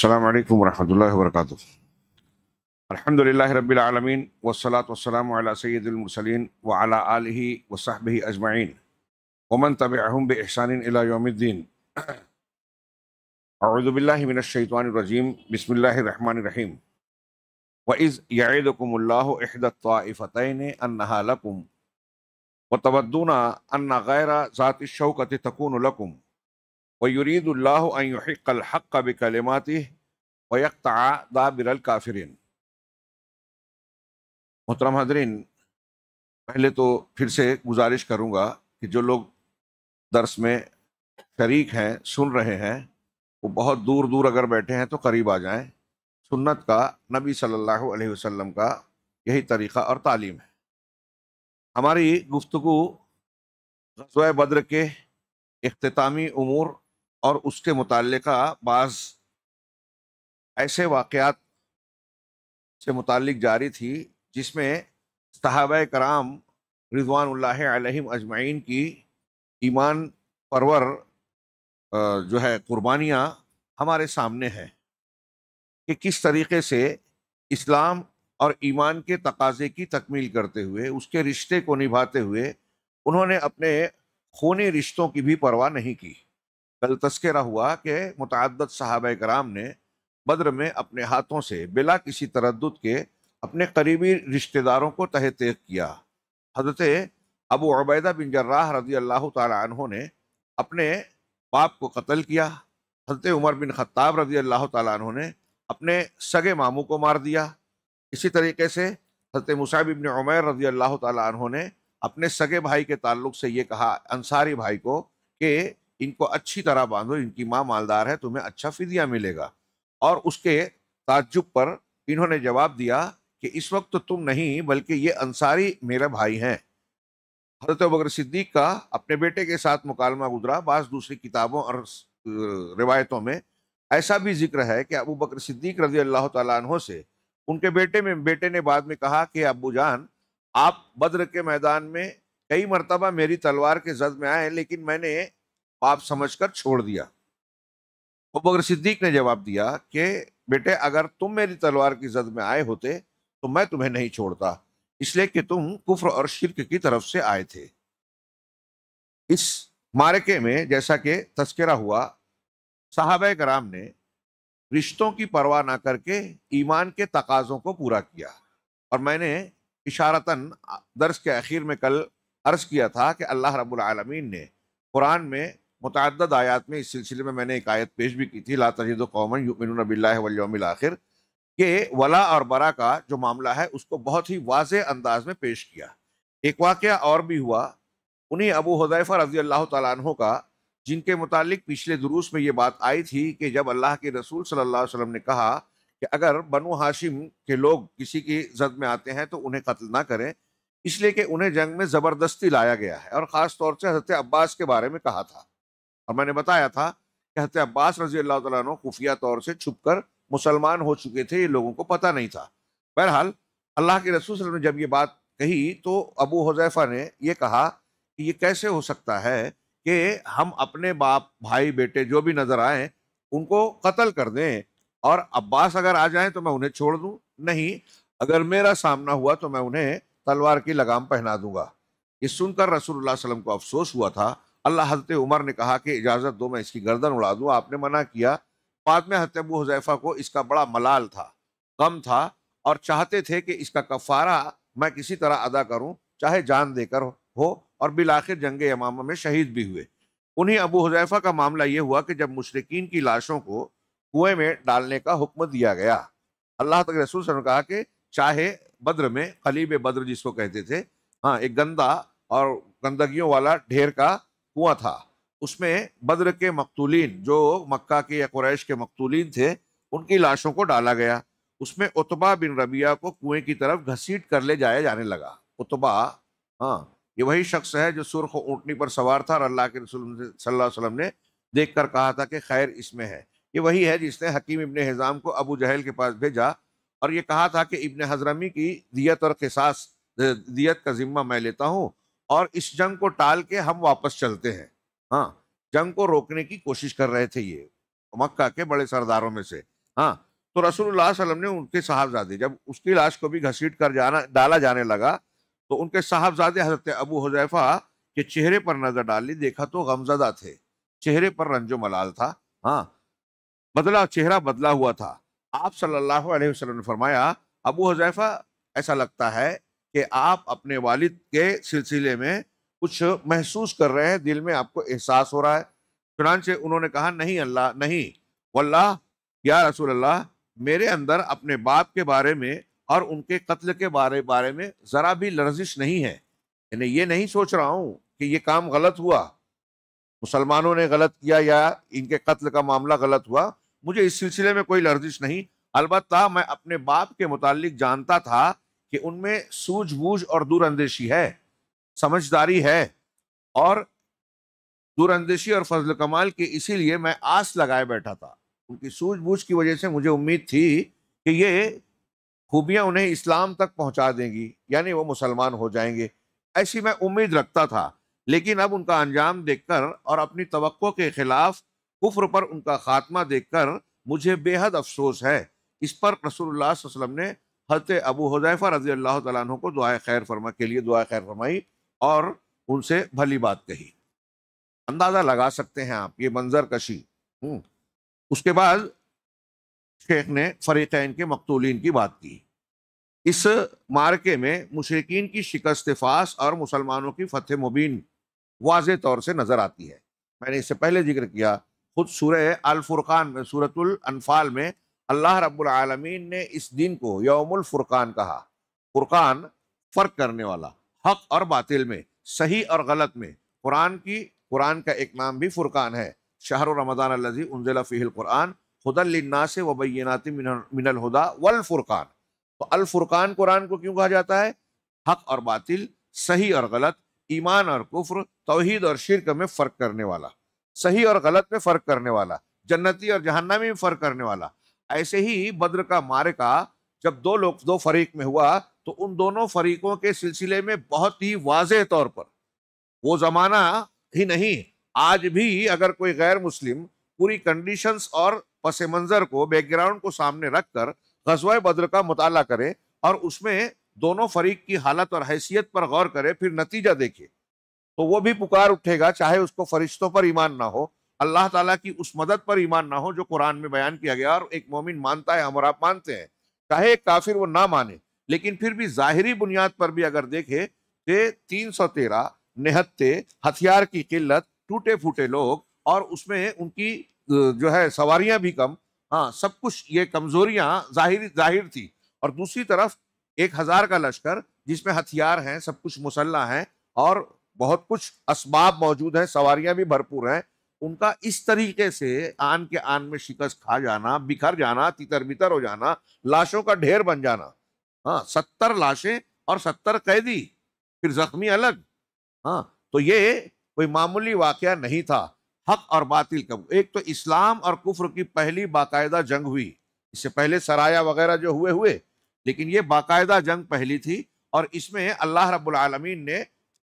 السلام علیکم ورحمۃ اللہ وبرکاتہ۔ الحمد للہ رب العالمین والصلاة والسلام علی سید المرسلین وعلی آلہ وصحبہ اجمعین ومن تبعہم بإحسان الی یوم الدین۔ اعوذ باللہ من الشیطان الرجیم، بسم اللہ الرحمن الرحیم۔ وَإِذْ يَعِدُكُمُ اللَّهُ إِحْدَى الطَّائِفَتَيْنِ أَنَّهَا لَكُمْ وَتَوَدُّونَ أَنَّ غَيْرَ ذَاتِ الشَّوْكَةِ تَكُونُ لَكُمْ وَيُرِيدُ اللَّهُ أَن يُحِقَّ الْحَقَّ بِكَلِمَاتِهِ وَيَقْطَعَ دَابِرَ الْكَافِرِينَ۔ محترم حاضرین، پہلے تو پھر سے گزارش کروں گا کہ جو لوگ درس میں شریک ہیں، سن رہے ہیں، وہ بہت دور دور اگر بیٹھے ہیں تو قریب آ جائیں۔ سنت کا، نبی صلی اللہ علیہ وسلم کا یہی طریقہ اور تعلیم ہے۔ ہماری گفتگو غزوہ بدر کے اختتامی امور اور اس کے متعلقہ بعض ایسے واقعات سے متعلق جاری تھی جس میں صحابہ کرام رضوان اللہ علیہم اجمعین کی ایمان پرور جو ہے قربانیاں ہمارے سامنے ہیں کہ کس طریقے سے اسلام اور ایمان کے تقاضے کی تکمیل کرتے ہوئے، اس کے رشتے کو نبھاتے ہوئے انہوں نے اپنے خونی رشتوں کی بھی پرواہ نہیں کی۔ کل تذکرہ ہوا کہ متعدد صحابہ کرام نے بدر میں اپنے ہاتھوں سے بلا کسی تردد کے اپنے قریبی رشتہ داروں کو تہ تیغ کیا۔ حضرت ابو عبیدہ بن جراح رضی اللہ تعالی عنہ نے اپنے باپ کو قتل کیا۔ حضرت عمر بن خطاب رضی اللہ تعالی عنہ نے اپنے سگے ماموں کو مار دیا۔ اسی طریقے سے حضرت مصعب بن عمیر رضی اللہ تعالی عنہ نے اپنے سگے بھائی کے تعلق سے یہ کہا انصاری بھائی کو کہ ان کو اچھی طرح باندھو، ان کی ماں مالدار ہے، تمہیں اچھا فدیہ ملے گا۔ اور اس کے تعجب پر انہوں نے جواب دیا کہ اس وقت تو تم نہیں بلکہ یہ انصاری میرے بھائی ہیں۔ حضرت ابوبکر صدیق کا اپنے بیٹے کے ساتھ مکالمہ گزرا۔ بعض دوسری کتابوں اور روایتوں میں ایسا بھی ذکر ہے کہ ابوبکر صدیق رضی اللہ تعالیٰ عنہ سے ان کے بیٹے نے بعد میں کہا کہ ابو جان، آپ بدر کے میدان میں کئی مرتبہ میری تلوار کے زد میں آئے لیکن میں نے پاپ سمجھ کر چھوڑ دیا۔ ابوبکر صدیق نے جواب دیا کہ بیٹے، اگر تم میری تلوار کی زد میں آئے ہوتے تو میں تمہیں نہیں چھوڑتا، اس لیے کہ تم کفر اور شرک کی طرف سے آئے تھے۔ اس معرکے میں جیسا کہ تذکرہ ہوا، صحابہ کرام نے رشتوں کی پرواہ نہ کر کے ایمان کے تقاضوں کو پورا کیا۔ اور میں نے اشارتاً درس کے اخیر میں کل عرض کیا تھا کہ اللہ رب العالمین نے قرآن میں متعدد آیات میں اس سلسلے میں نے ایک آیت پیش بھی کی تھی، لا تجد قوما یؤمنون باللہ والیوم الآخر، کہ ولا اور برا کا جو معاملہ ہے اس کو بہت ہی واضح انداز میں پیش کیا۔ ایک واقعہ اور بھی ہوا، انہیں ابو حذیفہ رضی اللہ تعالیٰ عنہ کا، جن کے متعلق پچھلے دروس میں یہ بات آئی تھی کہ جب اللہ کے رسول صلی اللہ علیہ وسلم نے کہا کہ اگر بنو ہاشم کے لوگ کسی کی زد میں آتے ہیں تو انہیں قتل نہ کریں، اس لیے کہ انہیں جنگ میں زبردستی لایا گیا ہے، اور خاص طور سے حضرت عباس کے بارے میں کہا تھا۔ اور میں نے بتایا تھا کہ حضرت عباس رضی اللہ تعالیٰ عنہ خفیہ طور سے چھپ کر مسلمان ہو چکے تھے، یہ لوگوں کو پتہ نہیں تھا۔ بہرحال اللہ کے رسول صلی اللہ علیہ وسلم نے جب یہ بات کہی تو ابو حذیفہ نے یہ کہا کہ یہ کیسے ہو سکتا ہے کہ ہم اپنے باپ، بھائی، بیٹے جو بھی نظر آئیں ان کو قتل کر دیں، اور عباس اگر آ جائیں تو میں انہیں چھوڑ دوں؟ نہیں، اگر میرا سامنا ہوا تو میں انہیں تلوار کی لگام پہنا دوں گا۔ یہ سن کر رسول اللہ صلی اللہ علیہ وسلم کو افسوس ہوا تھا۔ اللہ حضرت عمر نے کہا کہ اجازت دو میں اس کی گردن اڑا دوں، آپ نے منع کیا۔ بعد میں حضرت ابو حذیفہ کو اس کا بڑا ملال تھا، غم تھا، اور چاہتے تھے کہ اس کا کفارہ میں کسی طرح ادا کروں، چاہے جان دے کر ہو، اور بالآخر جنگ یمامہ میں شہید بھی ہوئے۔ انہیں ابو حذیفہ کا معاملہ یہ ہوا کہ جب مشرکین کی لاشوں کو کنویں میں ڈالنے کا حکم دیا گیا، اللہ تعالی رسول صلی اللہ علیہ وسلم نے کہا کہ چاہے بدر میں قلیب بدر جس کو کہتے تھے، ایک گندا اور گندگیوں والا ڈھیر کا کنواں تھا، اس میں بدر کے مقتولین جو مکہ کے یا قریش کے مقتولین تھے ان کی لاشوں کو ڈالا گیا۔ اس میں عتبہ بن ربیعہ کو کنویں کی طرف گھسیٹ کر لے جایا جانے لگا۔ عتبہ یہ وہی شخص ہے جو سرخ اونٹنی پر سوار تھا، اور اللہ کے رسول صلی اللہ علیہ وسلم نے دیکھ کر کہا تھا کہ خیر اس میں ہے۔ یہ وہی ہے جس نے حکیم ابن حزام کو ابو جہل کے پاس بھیجا اور یہ کہا تھا کہ ابن حضرمی کی دیت اور قصاص، دیت کا ذمہ میں لیتا ہوں، اور اس جنگ کو ٹال کے ہم واپس چلتے ہیں۔ جنگ کو روکنے کی کوشش کر رہے تھے یہ مکہ کے بڑے سرداروں میں سے، ہاں، تو رسول اللہ صلی اللہ علیہ وسلم نے ان کے صاحبزادے، جب اس کی لاش کو بھی گھسیٹ کر ڈالا جانے لگا تو ان کے صاحبزادے حضرت ابو حذیفہ کے چہرے پر نظر ڈالی، دیکھا تو غمزدہ تھے، چہرے پر رنج و ملال تھا، ہاں، چہرہ بدلا ہوا تھا۔ آپ صلی اللہ علیہ وسلم نے فرمایا، ابو حذیفہ ایسا لگتا ہے کہ آپ اپنے والد کے سلسلے میں کچھ محسوس کر رہے ہیں، دل میں آپ کو احساس ہو رہا ہے۔ چنانچہ انہوں نے کہا، نہیں اللہ نہیں، واللہ یا رسول اللہ، میرے اندر اپنے باپ کے بارے میں اور ان کے قتل کے بارے میں ذرا بھی لرزش نہیں ہے، یعنی یہ نہیں سوچ رہا ہوں کہ یہ کام غلط ہوا، مسلمانوں نے غلط کیا یا ان کے قتل کا معاملہ غلط ہوا، مجھے اس سلسلے میں کوئی لرزش نہیں، البتہ میں اپنے باپ کے متعلق جانتا تھا کہ ان میں سوجھ بوجھ اور دور اندیشی ہے، سمجھداری ہے، اور دور اندیشی اور فضل کمال کی، اسی لیے میں آس لگائے بیٹھا تھا، ان کی سوجھ بوجھ کی وجہ سے مجھے امید تھی کہ یہ خوبیاں انہیں اسلام تک پہنچا دیں گی، یعنی وہ مسلمان ہو جائیں گے، ایسی میں امید رکھتا تھا، لیکن اب ان کا انجام دیکھ کر اور اپنی توقع کے خلاف کفر پر ان کا خاتمہ دیکھ کر مجھے بے حد افسوس ہے۔ اس پر رسول اللہ صلی اللہ علیہ وسلم نے حضرت ابو حذیفہ رضی اللہ تعالیٰ عنہ کو دعائے خیر فرمائی اور ان سے بھلی بات کہی۔ اندازہ لگا سکتے ہیں آپ یہ منظر کشی۔ اس کے بعد شیخ نے فریقین کے مقتولین کی بات کی۔ اس معرکے میں مشرکین کی شکست فاس اور مسلمانوں کی فتح مبین واضح طور سے نظر آتی ہے۔ میں نے اس سے پہلے ذکر کیا، خود سورہ الفرقان میں، سورۃ الانفال میں اللہ رب العالمین نے اس دن کو یوم الفرقان کہا۔ فرقان، فرق کرنے والا، حق اور باطل میں، صحیح اور غلط میں۔ قرآن کا ایک نام بھی فرقان ہے، شہر رمضان الذی انزل فیہ القرآن ھدی للناس وبینات من الہدی والفرقان۔ تو الفرقان قرآن کو کیوں کہا جاتا ہے؟ حق اور باطل، صحیح اور غلط، ایمان اور کفر، توحید اور شرک میں فرق کرنے والا، صحیح اور غلط میں فرق کرنے والا، جنتی اور جہنمی میں فرق کرنے والا۔ ایسے ہی بدر کا معرکہ جب دو فریق میں ہوا تو ان دونوں فریقوں کے سلسلے میں بہت ہی واضح طور پر، وہ زمانہ ہی نہیں، آج بھی اگر کوئی غیر مسلم پوری کنڈیشنز اور پس منظر کو، بیک گراؤنڈ کو سامنے رکھ کر غزوہ بدر کا مطالعہ کرے اور اس میں دونوں فریق کی حالت اور حیثیت پر غور کرے، پھر نتیجہ دیکھے، تو وہ بھی پکار اٹھے گا، چاہے اس کو فرشتوں پر ایمان نہ ہو، اللہ تعالیٰ کی اس مدد پر ایمان نہ ہو جو قرآن میں بیان کیا گیا اور ایک مومن مانتا ہے، ہم اور آپ مانتے ہیں، چاہے ایک کافر وہ نہ مانے، لیکن پھر بھی ظاہری بنیاد پر بھی اگر دیکھے کہ 313 نہتے، ہتھیار کی قلت، ٹوٹے پھوٹے لوگ، اور اس میں ان کی جو ہے سواریاں بھی کم، ہاں، سب کچھ یہ کمزوریاں ظاہر تھی، اور دوسری طرف 1000 کا لشکر جس میں ہتھیار ہیں، سب کچھ مسلح ہیں اور بہت کچھ اسباب موجود ہیں، سواریاں بھی بھرپور ہیں، ان کا اس طریقے سے آن کے آن میں شکست کھا جانا، بکھر جانا، تیتر بتر ہو جانا، لاشوں کا ڈھیر بن جانا، ہاں، 70 لاشیں اور 70 قیدی، پھر زخمی الگ، ہاں، تو یہ کوئی معمولی واقعہ نہیں تھا۔ حق اور باطل کا، ایک تو اسلام اور کفر کی پہلی باقاعدہ جنگ ہوئی، اس سے پہلے سرایا وغیرہ جو ہوئے، لیکن یہ باقاعدہ جنگ پہلی تھی، اور اس میں اللہ رب العالمین نے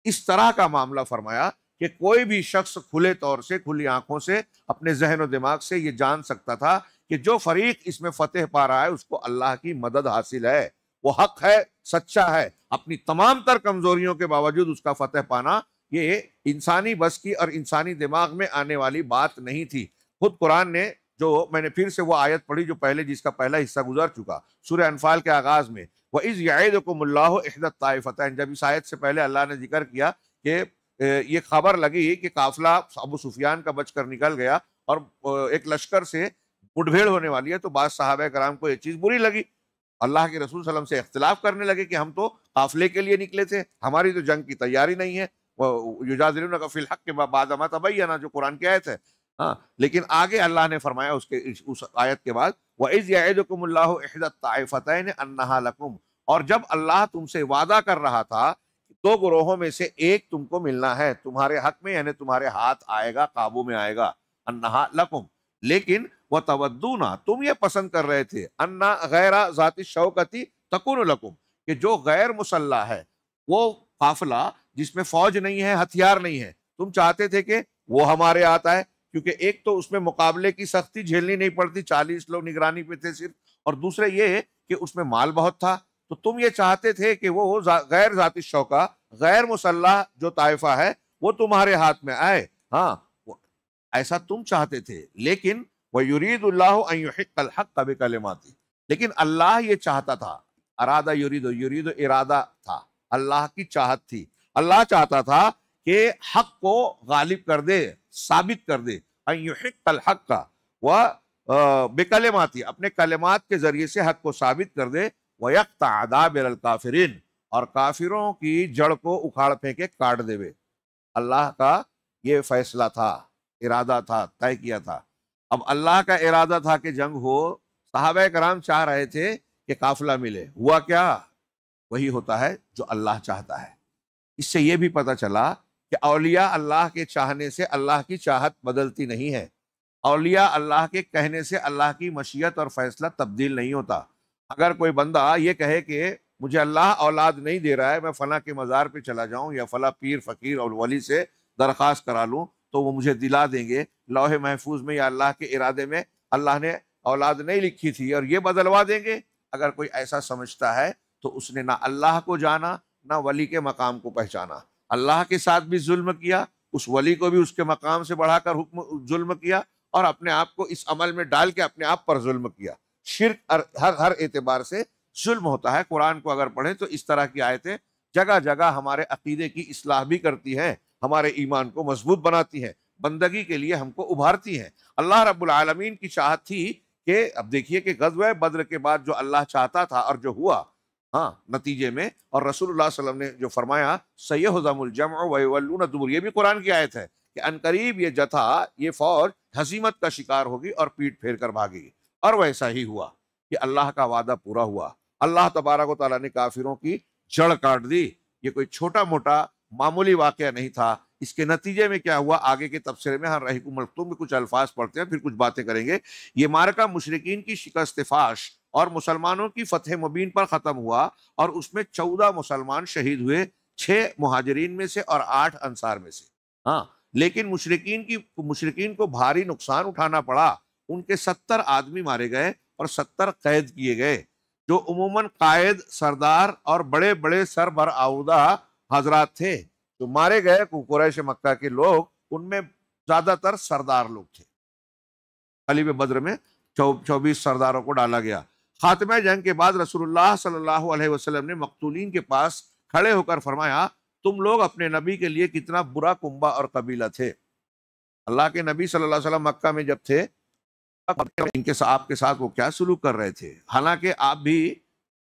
اس طرح کا معاملہ فرمایا کہ کوئی بھی شخص کھلے طور سے، کھلی آنکھوں سے، اپنے ذہن و دماغ سے یہ جان سکتا تھا کہ جو فریق اس میں فتح پا رہا ہے اس کو اللہ کی مدد حاصل ہے، وہ حق ہے، سچا ہے، اپنی تمام تر کمزوریوں کے باوجود اس کا فتح پانا یہ انسانی بس کی اور انسانی دماغ میں آنے والی بات نہیں تھی۔ خود قرآن نے، جو میں نے پھر سے وہ آیت پڑھی جو پہلے، جس کا پہلا حصہ گزر چکا، سورہ انفال کے آغاز میں، وَإِذْ يَعِدُكُمُ اللَّهُ إِحْدَى الطَّائِفَتَيْنِ، جب اس آیت سے پہلے اللہ نے ذکر کیا کہ یہ خبر لگی کہ قافلہ ابو سفیان کا بچ کر نکل گیا اور ایک لشکر سے مٹ بھیڑ ہونے والی ہے، تو بعض صحابہ کرام کو یہ چیز بری لگی، اللہ کے رسول صلی اللہ علیہ وسلم سے اختلاف کرنے لگے کہ ہم تو قافلے کے لیے نکلے تھے، ہماری تو جنگ کی تیاری نہیں ہے، یجادلونک فی الحق بعد ما تبین، جو قرآن کی آیت ہے، ہاں، لیکن آگے اللہ نے فرمایا اس آیت کے بعد، وَإِذْ يَعِدُكُمُ اللَّهُ إِحْدَى الطَّائِفَتَيْنِ أَنَّهَا لَكُمْ، اور جب اللہ تم سے وعدہ کر رہا تھا دو گروہوں میں سے ایک تم کو ملنا ہے تمہارے حق میں، یعنی تمہارے ہاتھ آئے گا، قابو میں آئے گا، أَنَّهَا لَكُمْ، لیکن وَتَوَدُّونَ، تم یہ پسند کر رہے تھے، أَنَّ غَيْرَ ذَاتِ الشَّوْكَةِ تَكُونُ لَكُمْ، کہ جو غیر مسلح ہے، وہ قافلہ جس میں فوج نہیں ہے، ہتھیار نہیں ہے، تم چاہتے تھے کہ وہ ہمارے آتا ہے، کیونکہ ایک تو اس میں مقابلے کی سختی جھیلنی نہیں پڑتی، 40 لوگ نگرانی پہ تھے صرف، اور دوسرے یہ کہ اس میں مال بہت تھا، تو تم یہ چاہتے تھے کہ وہ غیر ذاتی شوکہ، غیر مسلح جو طائفہ ہے وہ تمہارے ہاتھ میں آئے، ہاں ایسا تم چاہتے تھے، لیکن وَيُرِيدُ اللَّهُ أَن يُحِقَّ الْحَقَّ بِكَلِمَاتِهِ، لیکن اللہ یہ چاہتا تھا، ارادہ یرید ارادہ تھا، اللہ کی چاہت تھی، اللہ چاہتا تھا کہ حق کو غالب کر دے، ثابت کر دے، ان یحق الحق و بکلماتی، اپنے کلمات کے ذریعے سے حق کو ثابت کر دے، ویقطع دابر الکافرین، اور کافروں کی جڑ کو اکھاڑ پھینکے کاٹ دے۔ اللہ کا یہ فیصلہ تھا، ارادہ تھا، طے کیا تھا۔ اب اللہ کا ارادہ تھا کہ جنگ ہو، صحابہ کرام چاہ رہے تھے کہ قافلہ ملے، ہوا کیا؟ وہی ہوتا ہے جو اللہ چاہتا ہے۔ اس سے یہ بھی پتہ چلا کہ اولیاء اللہ کے چاہنے سے اللہ کی چاہت بدلتی نہیں ہے، اولیاء اللہ کے کہنے سے اللہ کی مشیت اور فیصلہ تبدیل نہیں ہوتا۔ اگر کوئی بندہ یہ کہے کہ مجھے اللہ اولاد نہیں دے رہا ہے، میں فلاں کے مزار پہ چلا جاؤں یا فلاں پیر فقیر اور ولی سے درخواست کرا لوں تو وہ مجھے دلا دیں گے، لوح محفوظ میں یا اللہ کے ارادے میں اللہ نے اولاد نہیں لکھی تھی اور یہ بدلوا دیں گے، اگر کوئی ایسا سمجھتا ہے تو اس نے نہ اللہ کو جانا نہ ولی کے مقام کو پہچانا، اللہ کے ساتھ بھی ظلم کیا، اس ولی کو بھی اس کے مقام سے بڑھا کر ظلم کیا، اور اپنے آپ کو اس عمل میں ڈال کے اپنے آپ پر ظلم کیا۔ شرک ہر اعتبار سے ظلم ہوتا ہے۔ قرآن کو اگر پڑھیں تو اس طرح کی آیتیں جگہ جگہ ہمارے عقیدے کی اصلاح بھی کرتی ہیں، ہمارے ایمان کو مضبوط بناتی ہیں، بندگی کے لیے ہم کو ابھارتی ہیں۔ اللہ رب العالمین کی چاہت تھی کہ اب دیکھیے کہ غزوہ بدر کے بعد جو اللہ چاہتا تھا اور جو ہوا، ہاں نتیجے میں، اور رسول اللہ صلی اللہ علیہ وسلم نے جو فرمایا سیہزم الجمع ویولون الدبر، یہ بھی قرآن کی آیت ہے کہ عنقریب یہ جتھا، یہ فوج ہزیمت کا شکار ہوگی اور پیٹ پھیر کر بھاگے گی، اور ویسا ہی ہوا کہ اللہ کا وعدہ پورا ہوا۔ اللہ تبارک و تعالیٰ نے کافروں کی جڑ کاٹ دی۔ یہ کوئی چھوٹا موٹا معمولی واقعہ نہیں تھا۔ اس کے نتیجے میں کیا ہوا آگے کے تبصرے میں ہم رحیق المختوم میں کچھ الفاظ پڑھتے ہیں، پھر کچھ باتیں کریں گے۔ یہ معرکہ مشرکین کی شکست فاش اور مسلمانوں کی فتح مبین پر ختم ہوا، اور اس میں 14 مسلمان شہید ہوئے، 6 مہاجرین میں سے اور 8 انصار میں سے، ہاں لیکن مشرکین کو بھاری نقصان اٹھانا پڑا۔ ان کے 70 آدمی مارے گئے اور 70 قید کیے گئے، جو عموماً قائد، سردار اور بڑے بڑے سربراہ حضرات تھے جو مارے گئے۔ قریش مکہ کے لوگ، ان میں زیادہ تر سردار لوگ تھے۔ غزوہ بدر میں 24 سرداروں کو ڈالا گیا۔ خاتمہ جنگ کے بعد رسول اللہ صلی اللہ علیہ وسلم نے مقتولین کے پاس کھڑے ہو کر فرمایا، تم لوگ اپنے نبی کے لیے کتنا برا کنبہ اور قبیلہ تھے۔ اللہ کے نبی صلی اللہ علیہ وسلم مکہ میں جب تھے، آپ کے ساتھ وہ کیا سلوک کر رہے تھے، حالانکہ آپ بھی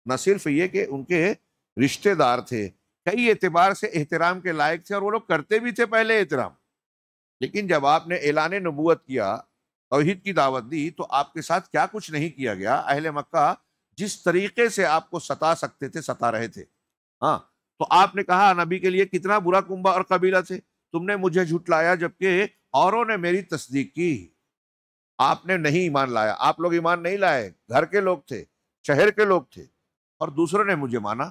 نہ صرف یہ کہ ان کے رشتہ دار تھے، کئی اعتبار سے احترام کے لائق تھے، اور وہ لوگ کرتے بھی تھے پہلے احترام، لیکن جب آپ نے اعلان نبوت کیا، توحید کی دعوت دی، تو آپ کے ساتھ کیا کچھ نہیں کیا گیا۔ اہل مکہ جس طریقے سے آپ کو ستا سکتے تھے ستا رہے تھے، ہاں تو آپ نے کہا نبی کے لیے کتنا برا کنبہ اور قبیلہ تھے، تم نے مجھے جھٹلایا جبکہ اوروں نے میری تصدیق کی۔ آپ نے نہیں ایمان لایا، آپ لوگ ایمان نہیں لائے، گھر کے لوگ تھے، شہر کے لوگ تھے، اور دوسروں نے مجھے مانا۔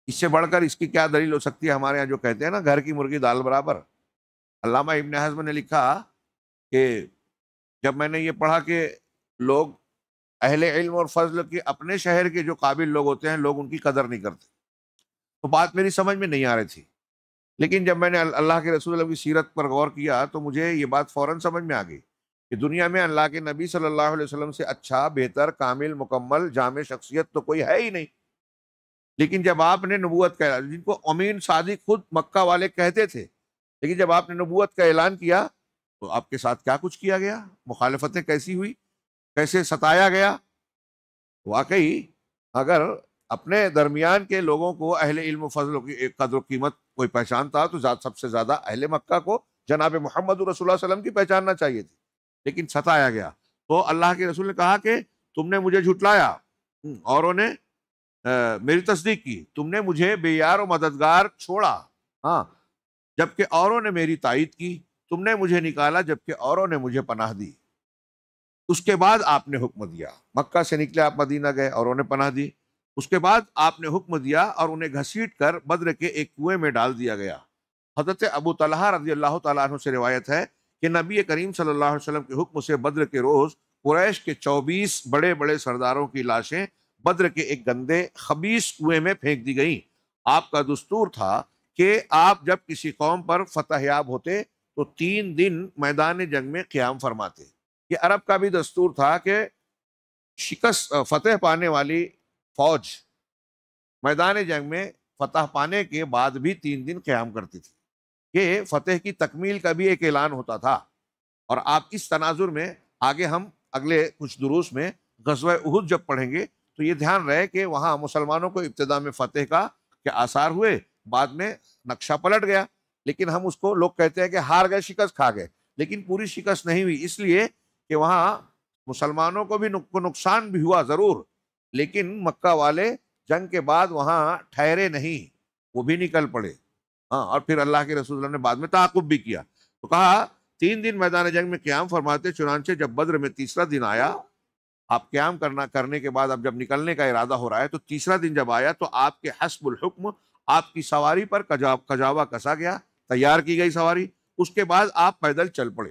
اس سے بڑھ کر اس کی کیا دلیل ہو سکتی ہے؟ ہمارے یہاں جو کہتے ہیں نا، گھر کی مرغی دال برابر۔ علامہ ابن حزم نے لکھا کہ جب میں نے یہ پڑھا کہ لوگ اہل علم اور فضل کے اپنے شہر کے جو قابل لوگ ہوتے ہیں، لوگ ان کی قدر نہیں کرتے، تو بات میری سمجھ میں نہیں آ رہی تھی، لیکن جب میں نے اللہ کے رسول اللہ کی سیرت پر غور کیا تو مجھے یہ بات فوراً سمجھ میں آ گئی کہ دنیا میں اللہ کے نبی صلی اللہ علیہ وسلم سے اچھا، بہتر، کامل، مکمل، جامع شخصیت تو کوئی ہے ہی نہیں۔ لیکن جب آپ نے نبوت کا اعلان، جن کو امین صادق خود مکہ والے کہتے تھے، لیکن جب آپ نے نبوت کا اعلان کیا تو آپ کے ساتھ کیا کچھ کیا گیا، مخالفتیں کیسی ہوئی، کیسے ستایا گیا۔ واقعی اگر اپنے درمیان کے لوگوں کو اہل علم و فضل کی قدر و قیمت کوئی پہچانتا تو سب سے زیادہ اہل مکہ کو جناب محمد رسول اللہ صلی اللہ علیہ وسلم کی پہچاننا چاہیے تھی، لیکن ستایا گیا۔ تو اللہ کے رسول نے کہا کہ تم نے مجھے جھٹلایا، اوروں نے میری تصدیق کی، تم نے مجھے بے یار و مددگار چھوڑا، ہاں جبکہ اوروں نے میری تائید کی، تم نے مجھے نکالا جبکہ اوروں نے مجھے پناہ دی۔ اس کے بعد آپ نے حکم دیا، مکہ سے نکلے آپ مدینہ گئے، اوروں نے پناہ دی۔ اس کے بعد آپ نے حکم دیا اور انہیں گھسیٹ کر بدر کے ایک کنویں میں ڈال دیا گیا۔ حضرت ابو طلحہ رضی اللہ تعالیٰ عنہ سے روایت ہے کہ نبی کریم صلی اللہ علیہ وسلم کے حکم سے بدر کے روز قریش کے 24 بڑے بڑے سرداروں کی لاشیں بدر کے ایک گندے خبیث کنویں میں پھینک دی گئیں۔ آپ کا دستور تھا کہ آپ جب کسی قوم پر فتح یاب ہوتے تو 3 دن میدان جنگ میں قیام فرماتے۔ یہ عرب کا بھی دستور تھا کہ فتح پانے والی فوج میدان جنگ میں فتح پانے کے بعد بھی 3 دن قیام کرتی تھی۔ یہ فتح کی تکمیل کا بھی ایک اعلان ہوتا تھا۔ اور آپ اس تناظر میں آگے ہم اگلے کچھ دروس میں غزوہ احد جب پڑھیں گے تو یہ دھیان رہے کہ وہاں مسلمانوں کو ابتدا میں فتح کا کہ آثار ہوئے، بعد میں نقشہ پلٹ گیا، لیکن ہم اس کو لوگ کہتے ہیں کہ ہار گئے، شکست کھا گئے، لیکن پوری شکست نہیں ہوئی، اس لیے کہ وہاں مسلمانوں کو بھی نقصان بھی ہوا ضرور، لیکن مکہ والے جنگ کے بعد وہاں ٹھہرے نہیں، وہ بھی نکل پڑے۔ ہاں، اور پھر اللہ کے رسول صلی اللہ علیہ وسلم نے بعد میں تعاقب بھی کیا، تو کہا 3 دن میدان جنگ میں قیام فرماتے۔ چنانچہ جب بدر میں تیسرا دن آیا، آپ قیام کرنے کے بعد اب جب نکلنے کا ارادہ ہو رہا ہے، تو تیسرا دن جب آیا تو آپ کے حسب الحکم آپ کی سواری پر کجاوا کسا گیا، تیار کی گئی سواری، اس کے بعد آپ پیدل چل پڑے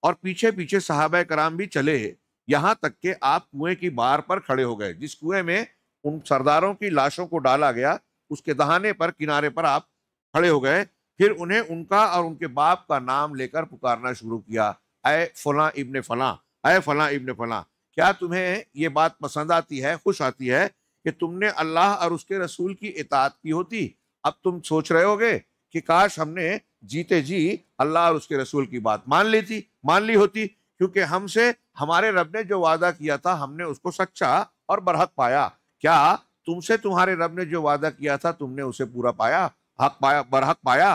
اور پیچھے پیچھے صحابہ کرام بھی چلے، یہاں تک کہ آپ کنویں کی بار پر کھڑے ہو گئے۔ جس کنویں میں ان سرداروں کی لاشوں کو ڈالا گیا، اس کے دہانے پر کنارے پر آپ کھڑے ہو گئے، پھر انہیں ان کا اور ان کے باپ کا نام لے کر پکارنا شروع کیا، اے فلاں ابن فلاں، اے فلاں ابن فلاں، کیا تمہیں یہ بات پسند آتی ہے، خوش آتی ہے کہ تم نے اللہ اور اس کے رسول کی اطاعت کی ہوتی؟ اب تم سوچ رہے ہوگے کہ کاش ہم نے جیتے جی اللہ اور اس کے رسول کی بات مان لی ہوتی، کیونکہ ہم سے ہمارے رب نے جو وعدہ کیا تھا ہم نے اس کو سچا اور برحق پایا۔ کیا تم سے تمہارے رب نے جو وعدہ کیا تھا تم نے اسے پورا پایا، حق پایا، برحق پایا؟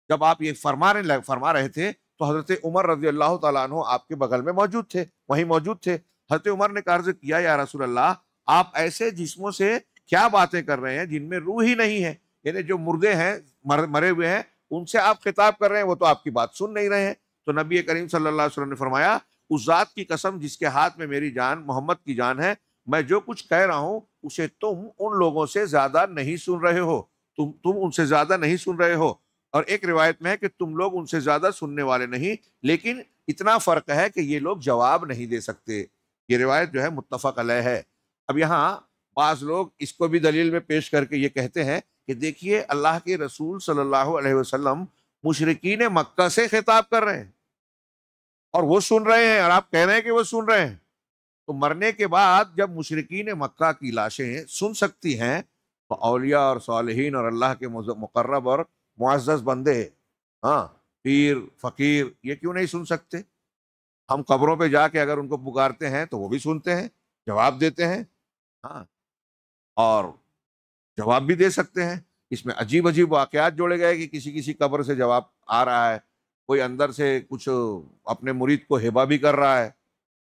جب آپ یہ فرما رہے تھے تو حضرت عمر رضی اللہ تعالیٰ عنہ آپ کے بغل میں موجود تھے، وہیں موجود تھے۔ حضرت عمر نے عرض کیا، یا رسول اللہ، آپ ایسے جسموں سے کیا باتیں کر رہے ہیں جن میں روح ہی نہیں ہے، یعنی جو مردے ہیں، مرے ہوئے ہیں، ان سے آپ خطاب کر رہے ہیں، وہ تو آپ کی بات سن نہیں رہے ہیں۔ تو نبی کریم صلی اللہ علیہ وسلم نے فرمایا، اس ذات کی قسم جس کے ہاتھ میں میری جان محمد کی جان ہے، میں جو کچھ کہہ رہا ہوں اسے تم ان لوگوں سے زیادہ نہیں سن رہے ہو، تم ان سے زیادہ نہیں سن رہے ہو، اور ایک روایت میں ہے کہ تم لوگ ان سے زیادہ سننے والے نہیں، لیکن اتنا فرق ہے کہ یہ لوگ جواب نہیں دے سکتے۔ یہ روایت جو ہے متفق علیہ ہے۔ اب یہاں بعض لوگ اس کو بھی دلیل میں پیش کر کے یہ کہتے ہیں کہ دیکھیے اللہ کے رسول صلی اللہ علیہ وسلم مشرکین مکہ سے خطاب کر رہے ہیں اور وہ سن رہے ہیں، اور آپ کہہ رہے ہیں کہ وہ سن رہے ہیں۔ تو مرنے کے بعد جب مشرکین مکہ کی لاشیں سن سکتی ہیں تو اولیاء اور صالحین اور اللہ کے مقرب اور معزز بندے، ہاں، پیر فقیر، یہ کیوں نہیں سن سکتے؟ ہم قبروں پہ جا کے اگر ان کو پکارتے ہیں تو وہ بھی سنتے ہیں، جواب دیتے ہیں، ہاں، اور جواب بھی دے سکتے ہیں۔ اس میں عجیب عجیب واقعات جوڑے گئے کہ کسی قبر سے جواب آ رہا ہے، کوئی اندر سے کچھ اپنے مرید کو ہبہ بھی کر رہا ہے۔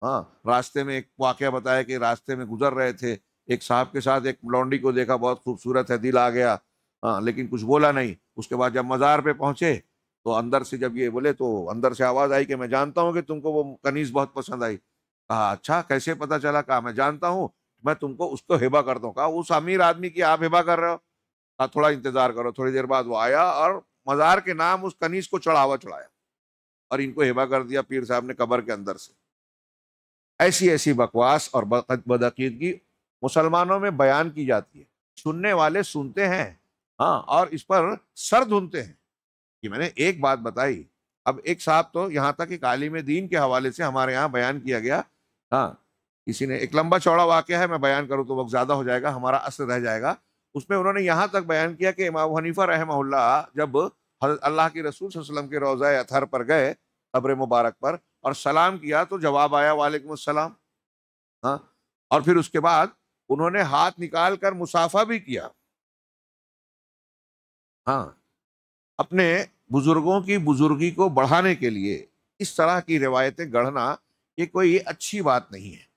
ہاں، راستے میں ایک واقعہ بتایا کہ راستے میں گزر رہے تھے، ایک صاحب کے ساتھ ایک لونڈی کو دیکھا، بہت خوبصورت ہے، دل آ گیا، ہاں، لیکن کچھ بولا نہیں۔ اس کے بعد جب مزار پہ پہنچے تو اندر سے جب یہ بولے تو اندر سے آواز آئی کہ میں جانتا ہوں کہ تم کو وہ کنیز بہت پسند آئی۔ کہا اچھا کیسے پتا چلا؟ کہا میں جانتا ہوں، میں تم کو اس کو ہبہ کرتا ہوں۔ کہا اس امیر آدمی کی آپ ہبہ کر رہے ہو؟ کہا تھوڑا انتظار کرو۔ تھوڑی دیر بعد وہ آیا اور مزار کے نام اس کنیز کو چڑھایا اور ان کو ہبہ کر دیا پیر صاحب نے قبر کے اندر سے۔ ایسی بکواس اور بدعقیدگی مسلمانوں میں بیان کی جاتی ہے، سننے والے سنتے ہیں، ہاں، اور اس پر سر دھنتے ہیں۔ یہ میں نے ایک بات بتائی۔ اب ایک صاحب تو یہاں تک ایک عالم دین کے حوالے سے ہمارے یہاں بیان کیا گیا، ہاں، کسی نے ایک لمبا چوڑا واقعہ ہے، میں بیان کروں تو وقت زیادہ ہو جائے گا، ہمارا اثر رہ جائے گا۔ اس میں انہوں نے یہاں تک بیان کیا کہ امام حنیفہ رحمہ اللہ جب حضرت اللہ کے رسول صلی اللہ علیہ وسلم کے روضہ اطہر پر گئے، قبر مبارک پر، اور سلام کیا تو جواب آیا وعلیکم السلام، ہاں، اور پھر اس کے بعد انہوں نے ہاتھ نکال کر مصافحہ بھی کیا۔ ہاں، اپنے بزرگوں کی بزرگی کو بڑھانے کے لیے اس طرح کی روایتیں گڑھنا یہ کوئی اچھی بات نہیں ہے۔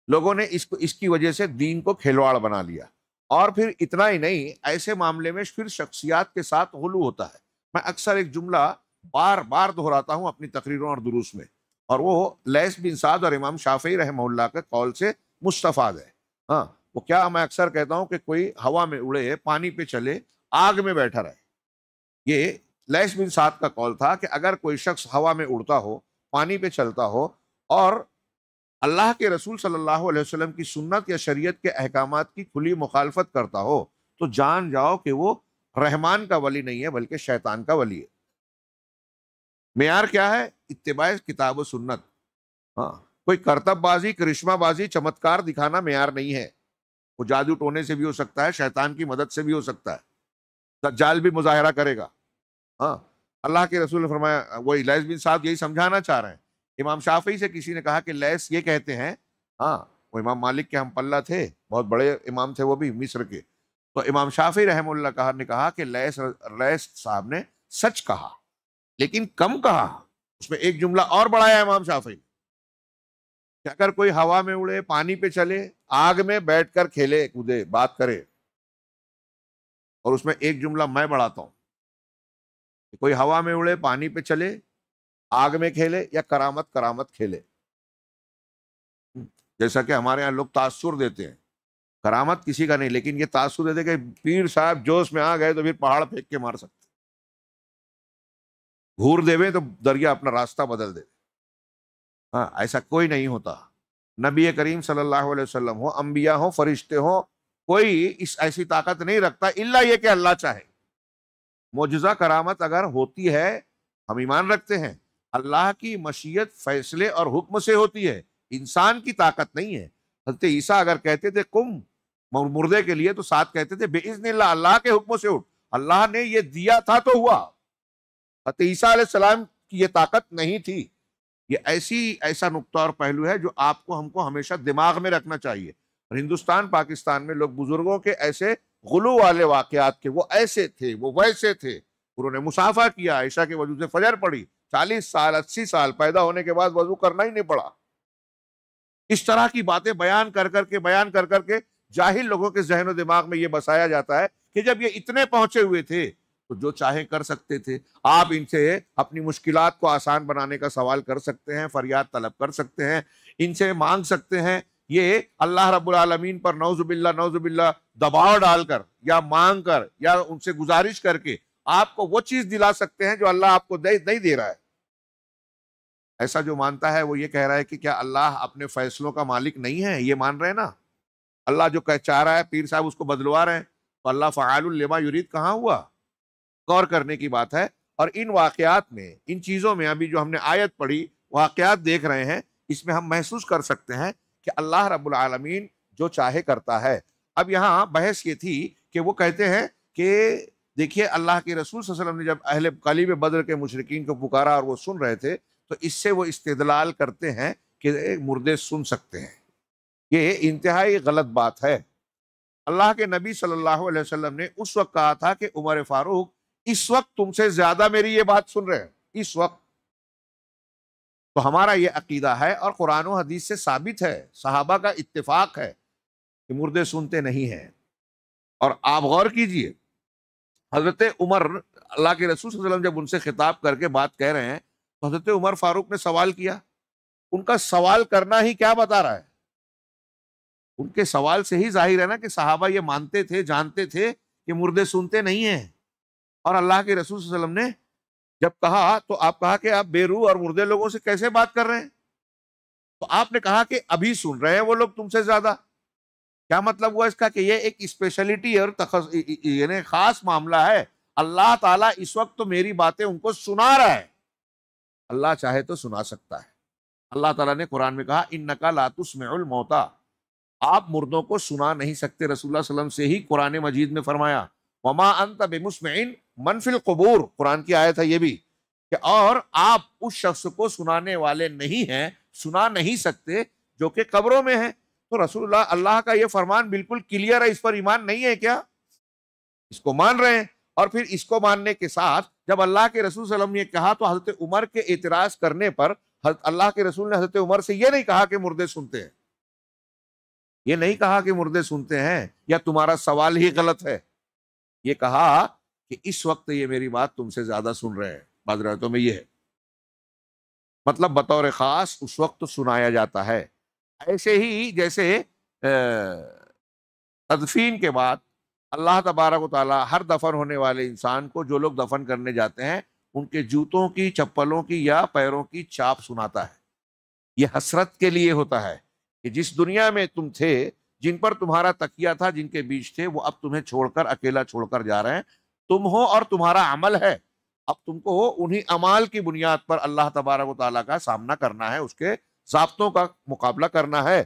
لوگوں نے اس کی وجہ سے دین کو کھلواڑ بنا لیا، اور پھر اتنا ہی نہیں، ایسے معاملے میں پھر شخصیات کے ساتھ غلو ہوتا ہے۔ میں اکثر ایک جملہ بار بار دہراتا ہوں اپنی تقریروں اور دروس میں، اور وہ لیث بن سعد اور امام شافعی رحمہ اللہ کے قول سے مستفاد ہے۔ ہاں، وہ کیا، میں اکثر کہتا ہوں کہ کوئی ہوا میں اڑے، پانی پہ چلے، آگ میں بیٹھا رہے۔ یہ لیث بن سعد کا قول تھا کہ اگر کوئی شخص ہوا میں اڑتا ہو، پانی پہ چلتا ہو، اور اللہ کے رسول صلی اللہ علیہ وسلم کی سنت یا شریعت کے احکامات کی کھلی مخالفت کرتا ہو، تو جان جاؤ کہ وہ رحمان کا ولی نہیں ہے بلکہ شیطان کا ولی ہے۔ معیار کیا ہے؟ اتباع کتاب و سنت۔ ہاں، کوئی کرتب بازی، کرشمہ بازی، چمتکار دکھانا معیار نہیں ہے۔ وہ جادو ٹونے سے بھی ہو سکتا ہے، شیطان کی مدد سے بھی ہو سکتا ہے، دجال بھی مظاہرہ کرے گا۔ ہاں، اللہ کے رسول نے فرمایا، وہی لیث بن سعد یہی سمجھانا چاہ رہے ہیں۔ امام شافعی سے کسی نے کہا کہ لیث یہ کہتے ہیں، ہاں وہ امام مالک کے ہم پلہ تھے، بہت بڑے امام تھے وہ بھی مصر کے، تو امام شافعی رحمہ اللہ نے کہا کہ لیث صاحب نے سچ کہا لیکن کم کہا۔ اس میں ایک جملہ اور بڑھایا امام شافعی کہ اگر کوئی ہوا میں اڑے، پانی پہ چلے، آگ میں بیٹھ کر کھیلے کودے، بات کرے، اور اس میں ایک جملہ میں بڑھاتا ہوں کہ کوئی ہوا میں اڑے، پانی پہ چلے، آگ میں کھیلے، یا کرامت کھیلے۔ جیسا کہ ہمارے ہاں لوگ تاثر دیتے ہیں، کرامت کسی کا نہیں، لیکن یہ تاثر دیتے کہ پیر صاحب جوش میں آ گئے تو پھر پہاڑ پھینک کے مار سکتے، گھور دیوے تو دریا اپنا راستہ بدل دے۔ ہاں، ایسا کوئی نہیں ہوتا۔ نبی کریم صلی اللہ علیہ وسلم ہو، انبیاء ہو، فرشتے ہو، کوئی ایسی طاقت نہیں رکھتا الا یہ کہ اللہ چاہے۔ معجزہ کرامت اگر ہوتی ہے، ہم ایمان رکھتے ہیں اللہ کی مشیت، فیصلے اور حکم سے ہوتی ہے، انسان کی طاقت نہیں ہے۔ حضرت عیسیٰ اگر کہتے تھے کم مردے کے لیے، تو ساتھ کہتے تھے بِإِذْنِ اللہ، اللہ کے حکم سے اٹھ۔ اللہ نے یہ دیا تھا تو ہوا۔ حضرت عیسیٰ علیہ السلام کی یہ طاقت نہیں تھی۔ یہ ایسا نقطہ اور پہلو ہے جو آپ کو، ہم کو ہمیشہ دماغ میں رکھنا چاہیے۔ اور ہندوستان پاکستان میں لوگ بزرگوں کے ایسے غلو والے واقعات کے، وہ ایسے تھے، وہ ویسے تھے، انہوں نے مسافہ کیا، عشاء کے وضو سے فجر پڑھی، 40 سال 80 سال پیدا ہونے کے بعد وضو کرنا ہی نہیں پڑا۔ اس طرح کی باتیں بیان کر کر کے جاہل لوگوں کے ذہن و دماغ میں یہ بسایا جاتا ہے کہ جب یہ اتنے پہنچے ہوئے تھے تو جو چاہے کر سکتے تھے۔ آپ ان سے اپنی مشکلات کو آسان بنانے کا سوال کر سکتے ہیں، فریاد طلب کر سکتے ہیں، ان سے مانگ سکتے ہیں۔ یہ اللہ رب العالمین پر نعوذ باللہ دباؤ ڈال کر یا مانگ کر یا ان سے گزارش کر کے آپ کو وہ چیز دلا سکتے ہیں جو اللہ آپ کو نہیں دے رہا ہے۔ ایسا جو مانتا ہے وہ یہ کہہ رہا ہے کہ کیا اللہ اپنے فیصلوں کا مالک نہیں ہے؟ یہ مان رہے ہیں نا، اللہ جو چاہ رہا ہے پیر صاحب اس کو بدلوا رہے ہیں، تو اللہ فعال لما یرید کہاں ہوا؟ غور کرنے کی بات ہے۔ اور ان واقعات میں، ان چیزوں میں، ابھی جو ہم نے آیت پڑھی، واقعات دیکھ رہے ہیں، اس میں ہم محسوس کر سکتے ہیں کہ اللہ رب العالمین جو چاہے کرتا ہے۔ اب یہاں بحث یہ تھی کہ وہ کہتے ہیں کہ دیکھیے اللہ کے رسول صلی اللہ علیہ وسلم نے جب اہل قلیب بدر کے مشرکین کو پکارا اور وہ سن رہے تھے، تو اس سے وہ استدلال کرتے ہیں کہ مردے سن سکتے ہیں۔ یہ انتہائی غلط بات ہے۔ اللہ کے نبی صلی اللہ علیہ وسلم نے اس وقت کہا تھا کہ عمر فاروق اس وقت تم سے زیادہ میری یہ بات سن رہے ہیں، اس وقت۔ تو ہمارا یہ عقیدہ ہے اور قرآن و حدیث سے ثابت ہے، صحابہ کا اتفاق ہے کہ مردے سنتے نہیں ہیں۔ اور آپ غور کیجئے، حضرت عمر، اللہ کے رسول صلی اللہ علیہ وسلم جب ان سے خطاب کر کے بات کہہ رہے ہیں تو حضرت عمر فاروق نے سوال کیا۔ ان کا سوال کرنا ہی کیا بتا رہا ہے؟ ان کے سوال سے ہی ظاہر ہے نا کہ صحابہ یہ مانتے تھے، جانتے تھے کہ مردے سنتے نہیں ہیں۔ اور اللہ کے رسول صلی اللہ علیہ وسلم نے جب کہا تو آپ کہا کہ آپ بے روح اور مردے لوگوں سے کیسے بات کر رہے ہیں؟ تو آپ نے کہا کہ ابھی سن رہے ہیں وہ لوگ تم سے زیادہ۔ کیا مطلب ہوا اس کا؟ کہ یہ ایک اسپیشلٹی اور یعنی خاص معاملہ ہے۔ اللہ تعالیٰ اس وقت تو میری باتیں ان کو سنا رہا ہے، اللہ چاہے تو سنا سکتا ہے۔ اللہ تعالیٰ نے قرآن میں کہا اِنَّكَ لَا تُسْمِعُ الْمَوْتَى، آپ مردوں کو سنا نہیں سکتے۔ رسول اللہ صلی اللہ علیہ وسلم سے ہی قرآن مجید میں فرمایا وَمَا أَنْتَ بِمُسْمِعٍ مَنْ فِي الْقُبُورِ، قرآن کی آیت ہے یہ بھی، کہ اور آپ اس شخص کو سنانے والے نہیں ہیں، سنا نہیں سکتے جو کہ قبروں میں ہیں۔ تو رسول اللہ کا یہ فرمان بالکل کلیئر ہے، اس پر ایمان نہیں ہے کیا؟ اس کو مان رہے ہیں۔ اور پھر اس کو ماننے کے ساتھ جب اللہ کے رسول صلی اللہ علیہ وسلم نے کہا تو حضرت عمر کے اعتراض کرنے پر اللہ کے رسول نے حضرت عمر سے یہ نہیں کہا کہ مردے سنتے ہیں، یہ نہیں کہا کہ مردے سنتے ہیں یا تمہارا سوال ہی غلط ہے، یہ کہا کہ اس وقت یہ میری بات تم سے زیادہ سن رہے ہیں۔ بعض روایتوں میں یہ ہے، مطلب بطور خاص اس وقت سنایا جاتا ہے۔ ایسے ہی جیسے تدفین کے بعد اللہ تبارک و تعالیٰ ہر دفن ہونے والے انسان کو جو لوگ دفن کرنے جاتے ہیں ان کے جوتوں کی، چپلوں کی یا پیروں کی چھاپ سناتا ہے۔ یہ حسرت کے لیے ہوتا ہے کہ جس دنیا میں تم تھے، جن پر تمہارا تکیہ تھا، جن کے بیچ تھے، وہ اب تمہیں چھوڑ کر، اکیلا چھوڑ کر جا رہے ہیں۔ تم ہو اور تمہارا عمل ہے، اب تم کو انہی اعمال کی بنیاد پر اللہ تبارک و تعالیٰ کا سامنا کرنا ہے، اس کے ضابطوں کا مقابلہ کرنا ہے۔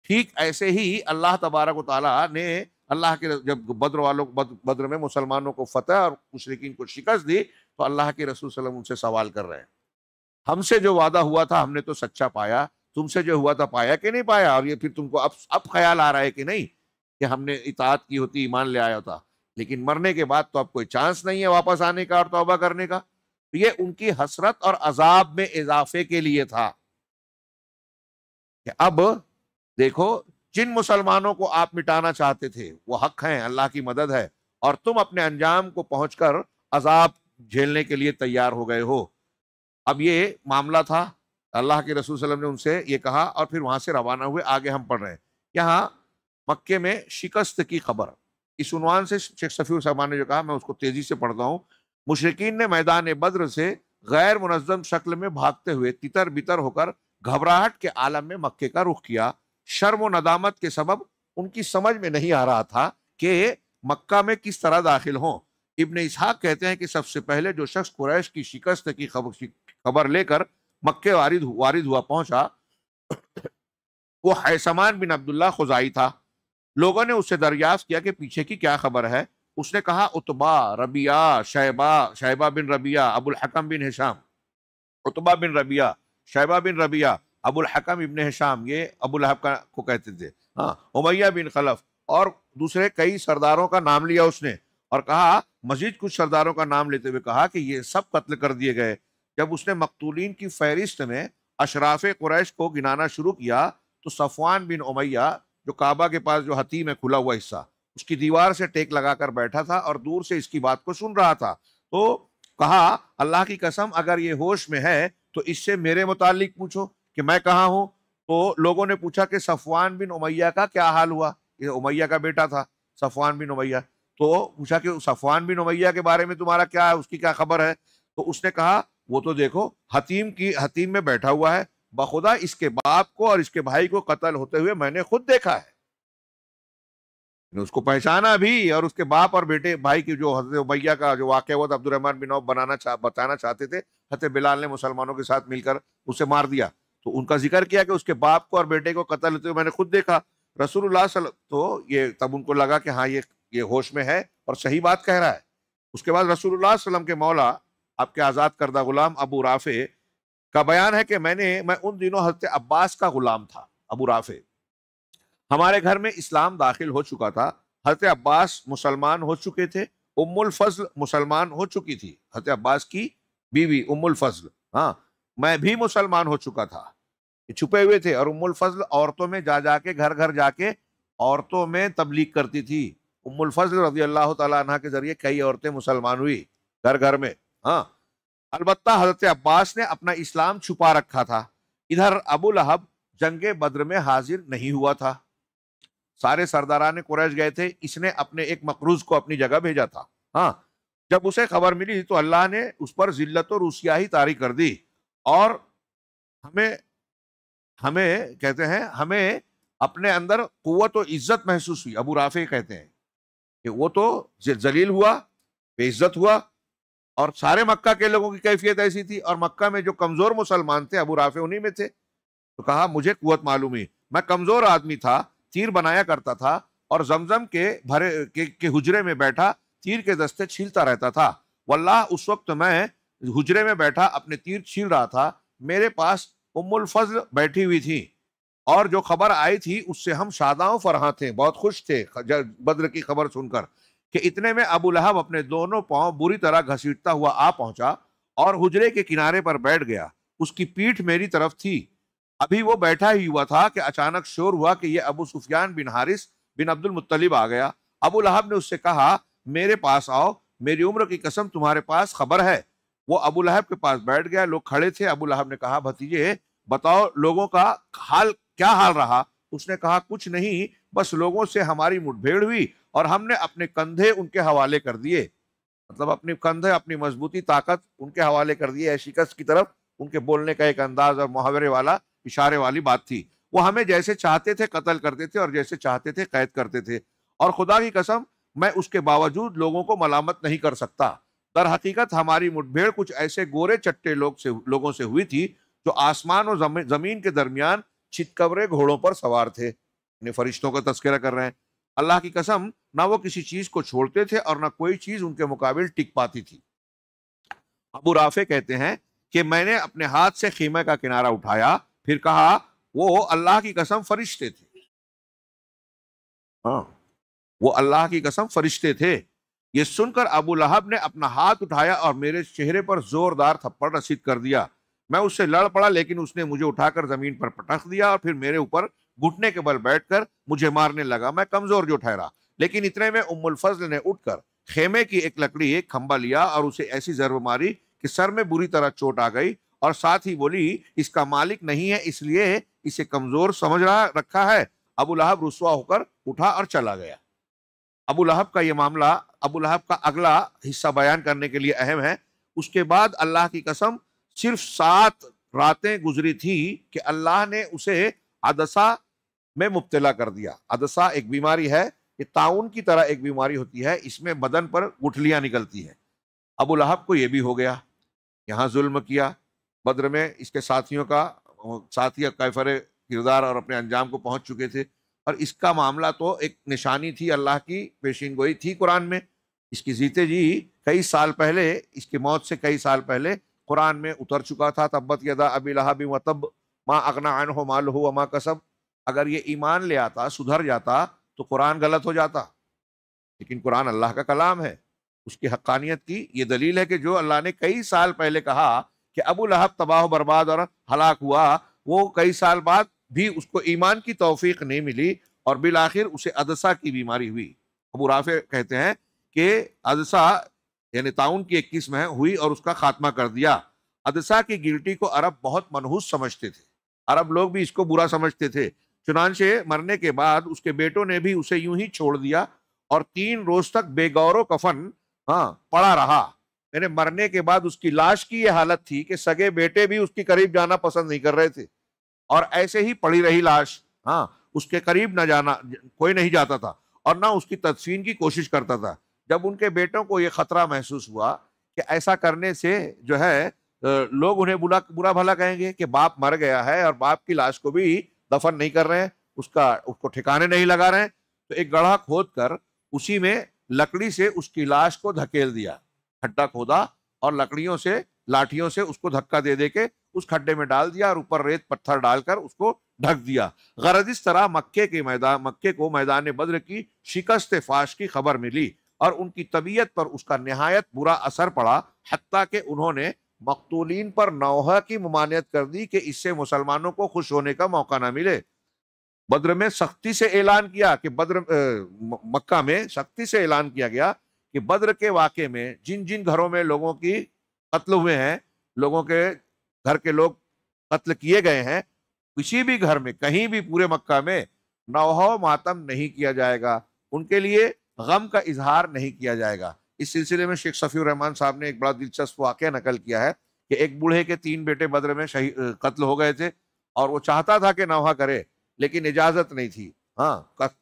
ٹھیک ایسے ہی اللہ تبارک و تعالیٰ نے اللہ کے جب بدر میں مسلمانوں کو فتح اور مشرکین کو شکست دی تو اللہ کے رسول صلی اللہ علیہ وسلم ان سے سوال کر رہے ہیں، ہم سے جو وعدہ ہوا تھا ہم نے تو سچا پایا، تم سے جو ہوا تھا پایا کہ نہیں پایا؟ اور یہ پھر تم کو اب خیال آ رہا ہے کہ نہیں کہ ہم نے اطاعت کی ہوتی، ایمان لے آیا ہوتا، لیکن مرنے کے بعد تو اب کوئی چانس نہیں ہے واپس آنے کا اور توبہ کرنے کا۔ تو یہ ان کی حسرت اور عذاب میں اضافے کے لیے تھا کہ اب دیکھو، جن مسلمانوں کو آپ مٹانا چاہتے تھے وہ حق ہیں، اللہ کی مدد ہے، اور تم اپنے انجام کو پہنچ کر عذاب جھیلنے کے لیے تیار ہو گئے ہو۔ اب یہ معاملہ تھا، اللہ کے رسول صلی اللہ علیہ وسلم نے ان سے یہ کہا اور پھر وہاں سے روانہ ہوئے۔ آگے ہم پڑھ رہے ہیں یہاں مکے میں شکست کی خبر، اس عنوان سے شیخ صفی الرحمان نے جو کہا میں اس کو تیزی سے پڑھتا ہوں۔ مشرکین نے میدان بدر سے غیر منظم شکل میں بھاگتے ہوئے تتر بتر ہو کر گھبراہٹ کے عالم میں مکے کا رخ کیا۔ شرم و ندامت کے سبب ان کی سمجھ میں نہیں آ رہا تھا کہ مکہ میں کس طرح داخل ہوں۔ ابن اسحاق کہتے ہیں کہ سب سے پہلے جو شخص قریش کی شکست کی خبر لے کر مکے وارد ہوا پہنچا وہ حیثمان بن عبداللہ خزائی تھا۔ لوگوں نے اس سے دریافت کیا کہ پیچھے کی کیا خبر ہے؟ اس نے کہا عتبہ، ربیعہ، شیبہ بن ربیعہ، ابو الحکم بن ہشام، عتبہ بن ربیعہ، شیبہ بن ربیعہ، ابو الحکم ابن ہشام، یہ ابو لہب کو کہتے تھے، ہاں، امیہ بن خلف اور دوسرے کئی سرداروں کا نام لیا اس نے، اور کہا مزید کچھ سرداروں کا نام لیتے ہوئے کہا کہ یہ سب قتل کر دیے گئے۔ جب اس نے مقتولین کی فہرست میں اشراف قریش کو گنانا شروع کیا تو صفوان بن امیہ جو کعبہ کے پاس جو حتیم ہے کھلا ہوا حصہ، اس کی دیوار سے ٹیک لگا کر بیٹھا تھا اور دور سے اس کی بات کو سن رہا تھا، تو کہا اللہ کی قسم اگر یہ ہوش میں ہے تو اس سے میرے متعلق پوچھو کہ میں کہاں ہوں۔ تو لوگوں نے پوچھا کہ صفوان بن امیہ کا کیا حال ہوا؟ یہ امیہ کا بیٹا تھا صفوان بن امیہ، تو پوچھا کہ صفوان بن امیہ کے بارے میں تمہارا کیا ہے، اس کی کیا خبر ہے؟ تو اس نے کہا وہ تو دیکھو حتیم میں بیٹھا ہوا ہے، بخدا اس کے باپ کو اور اس کے بھائی کو قتل ہوتے ہوئے میں نے خود دیکھا ہے، اس کو پہچانا بھی، اور اس کے باپ اور بیٹے بھائی کی جو حضرت امیہ کا جو واقعہ ہوا عبد الرحمن بن عوف بتانا چاہتے تھے، حضرت بلال نے مسلمانوں کے ساتھ مل کر اسے مار دیا، تو ان کا ذکر کیا کہ اس کے باپ کو اور بیٹے کو قتل ہوتے ہوئے میں نے خود دیکھا۔ رسول اللہ صلی اللہ علیہ وسلم تو یہ تب ان کو لگا کہ ہاں یہ ہوش میں ہے اور صحیح بات کہہ رہا ہے۔ اس کے بعد رسول اللہ صلی اللہ علیہ وسلم کے مولا آپ کے آزاد کردہ غلام ابو رافع کا بیان ہے کہ میں ان دنوں حضرت عباس کا غلام تھا۔ ابو رافع ہمارے گھر میں اسلام داخل ہو چکا تھا، حضرت عباس مسلمان ہو چکے تھے، ام الفضل مسلمان ہو چکی تھی، حضرت عباس کی بیوی ام الفضل، ہاں، میں بھی مسلمان ہو چکا تھا، یہ چھپے ہوئے تھے، اور ام الفضل عورتوں میں جا کے گھر گھر جا کے عورتوں میں تبلیغ کرتی تھی۔ ام الفضل رضی اللہ تعالیٰ عنہ کے ذریعے کئی عورتیں مسلمان ہوئی گھر گھر میں، ہاں۔ البتہ حضرت عباس نے اپنا اسلام چھپا رکھا تھا۔ ادھر ابو لہب جنگ بدر میں حاضر نہیں ہوا تھا، سارے سرداران قریش گئے تھے، اس نے اپنے ایک مقروض کو اپنی جگہ بھیجا تھا، ہاں۔ جب اسے خبر ملی تو اللہ نے اس پر ذلت و رسوائی طاری کر دی، اور ہمیں اپنے اندر قوت و عزت محسوس ہوئی۔ ابو رافع کہتے ہیں کہ وہ تو ذلیل ہوا، بے عزت ہوا، اور سارے مکہ کے لوگوں کی کیفیت ایسی تھی، اور مکہ میں جو کمزور مسلمان تھے ابو رافع انہی میں تھے۔ تو کہا مجھے قوت معلوم ہوئی، میں کمزور آدمی تھا، تیر بنایا کرتا تھا، اور زمزم کے حجرے میں بیٹھا تیر کے دستے چھیلتا رہتا تھا، واللہ اس وقت میں حجرے میں بیٹھا اپنے تیر چھیل رہا تھا، میرے پاس ام الفضل بیٹھی ہوئی تھی، اور جو خبر آئی تھی اس سے ہم شاداں و فرحاں تھے، بہت خوش تھے بدر کی خبر سن کر، کہ اتنے میں ابو لہب اپنے دونوں پاؤں بری طرح گھسیٹتا ہوا آ پہنچا اور حجرے کے کنارے پر بیٹھ گیا، اس کی پیٹھ میری طرف تھی، ابھی وہ بیٹھا ہی ہوا تھا کہ اچانک شور ہوا کہ یہ ابو سفیان بن حارث بن عبد المطلب آ گیا۔ ابو لہب نے اس سے کہا میرے پاس آؤ، میری عمر کی قسم تمہارے پاس خبر ہے۔ وہ ابو لہب کے پاس بیٹھ گیا، لوگ کھڑے تھے، ابو لہب نے کہا بھتیجے بتاؤ لوگوں کا کیا حال رہا؟ اس نے کہا کچھ نہیں، بس لوگوں سے ہماری مٹ بھیڑ ہوئی اور ہم نے اپنے کندھے ان کے حوالے کر دیے، مطلب اپنے کندھے، اپنی مضبوطی، طاقت ان کے حوالے کر دیے، شکست کی طرف۔ ان کے بولنے کا ایک انداز اور محاورے والا، اشارے والی بات تھی۔ وہ ہمیں جیسے چاہتے تھے قتل کرتے تھے اور جیسے چاہتے تھے قید کرتے تھے، اور خدا کی قسم میں اس کے باوجود لوگوں کو ملامت نہیں کر سکتا۔ در حقیقت ہماری مٹبھیڑ کچھ ایسے گورے چٹے لوگوں سے ہوئی تھی جو آسمان و زمین کے درمیان چھتکبرے گھوڑوں پر سوار تھے، یعنی فرشتوں کا تذکرہ کر رہے ہیں۔ اللہ کی قسم نہ وہ کسی چیز کو چھوڑتے تھے اور نہ کوئی چیز ان کے مقابل ٹک پاتی تھی۔ ابو رافع کہتے ہیں کہ میں نے اپنے ہاتھ سے خیمہ کا کنارہ اٹھایا، پھر کہا وہ اللہ کی قسم فرشتے تھے۔ ہاں، وہ اللہ کی قسم فرشتے تھے۔ یہ سن کر ابو لہب نے اپنا ہاتھ اٹھایا اور میرے چہرے پر زوردار تھپڑ رسید کر دیا۔ میں اس سے لڑ پڑا، لیکن اس نے مجھے اٹھا کر زمین پر پٹخ دیا اور پھر میرے اوپر گھٹنے کے بل بیٹھ کر مجھے مارنے لگا۔ میں کمزور جو ٹھہرا، لیکن اتنے میں ام الفضل نے اٹھ کر خیمے کی ایک لکڑی، ایک کھمبا لیا اور اسے ایسی ضرب ماری کہ سر میں بری طرح چوٹ آ گئی، اور ساتھ ہی بولی اس کا مالک نہیں ہے اس لیے اسے کمزور سمجھ رکھا ہے۔ ابو لہب رسوا ہو کر اٹھا اور چلا گیا۔ ابو لہب کا یہ معاملہ ابو لہب کا اگلا حصہ بیان کرنے کے لیے اہم ہے۔ اس کے بعد اللہ کی قسم صرف 7 راتیں گزری تھی کہ اللہ نے اسے عدسہ میں مبتلا کر دیا۔ عدسہ ایک بیماری ہے، یہ طاعون کی طرح ایک بیماری ہوتی ہے، اس میں بدن پر گٹھلیاں نکلتی ہیں۔ ابو لہب کو یہ بھی ہو گیا، یہاں ظلم کیا، بدر میں اس کے ساتھی کیفر کردار اور اپنے انجام کو پہنچ چکے تھے، اور اس کا معاملہ تو ایک نشانی تھی، اللہ کی پیشین گوئی تھی قرآن میں۔ اس کی جیتے جی کئی سال پہلے، اس کی موت سے کئی سال پہلے قرآن میں اتر چکا تھا، تبت یدا ابی لہب وتب ما اغنی عنہ مالہ وما کسب۔ اگر یہ ایمان لے آتا، سدھر جاتا، تو قرآن غلط ہو جاتا، لیکن قرآن اللہ کا کلام ہے۔ اس کی حقانیت کی یہ دلیل ہے کہ جو اللہ نے کئی سال پہلے کہا کہ ابو لہب تباہ و برباد اور ہلاک ہوا، وہ کئی سال بعد بھی اس کو ایمان کی توفیق نہیں ملی، اور بالآخر اسے عدسہ کی بیماری ہوئی۔ ابو رافع کہتے ہیں کہ عدسہ یعنی طاعون کی ایک قسم ہے ہوئی اور اس کا خاتمہ کر دیا۔ عدسہ کی گلٹی کو عرب بہت منحوس سمجھتے تھے، عرب لوگ بھی اس کو برا سمجھتے تھے، چنانچہ مرنے کے بعد اس کے بیٹوں نے بھی اسے یوں ہی چھوڑ دیا، اور 3 روز تک بے گور و کفن پڑا رہا۔ یعنی مرنے کے بعد اس کی لاش کی یہ حالت تھی کہ سگے بیٹے بھی اس کے قریب جانا پسند نہیں کر رہے تھے، اور ایسے ہی پڑی رہی لاش، اس کے قریب نہ جانا، کوئی نہیں جاتا تھا اور نہ اس کی تدفین کی کوشش کرتا تھا۔ جب ان کے بیٹوں کو یہ خطرہ محسوس ہوا کہ ایسا کرنے سے جو ہے لوگ انہیں برا بھلا کہیں گے کہ باپ مر گیا ہے اور باپ کی لاش کو بھی دفن نہیں کر رہے ہیں، اس کو ٹھکانے نہیں لگا رہے ہیں، تو ایک گڑھا کھود کر اسی میں لکڑی سے اس کی لاش کو دھکیل دیا، کھڈا کھودا اور لکڑیوں سے، لاٹھیوں سے اس کو دھکا دے دے کے اس کھڈے میں ڈال دیا اور اوپر ریت پتھر ڈال کر اس کو ڈھک دیا۔ غرض اس طرح مکے کو میدان بدر کی شکست فاش کی خبر ملی، اور ان کی طبیعت پر اس کا نہایت برا اثر پڑا، حتیٰ کہ انہوں نے مقتولین پر نوحہ کی ممانعت کر دی کہ اس سے مسلمانوں کو خوش ہونے کا موقع نہ ملے۔ بدر میں سختی سے اعلان کیا کہ مکہ میں سختی سے اعلان کیا گیا کہ بدر کے واقعے میں جن جن گھروں میں لوگوں کی قتل ہوئے ہیں، لوگوں کے گھر کے لوگ قتل کیے گئے ہیں، کسی بھی گھر میں کہیں بھی پورے مکہ میں نوحہ و ماتم نہیں کیا جائے گا، ان کے لیے غم کا اظہار نہیں کیا جائے گا۔ اس سلسلے میں شیخ صفی الرحمن صاحب نے ایک بڑا دلچسپ واقعہ نقل کیا ہے کہ ایک بوڑھے کے 3 بیٹے بدر میں قتل ہو گئے تھے، اور وہ چاہتا تھا کہ نوحہ کرے لیکن اجازت نہیں تھی،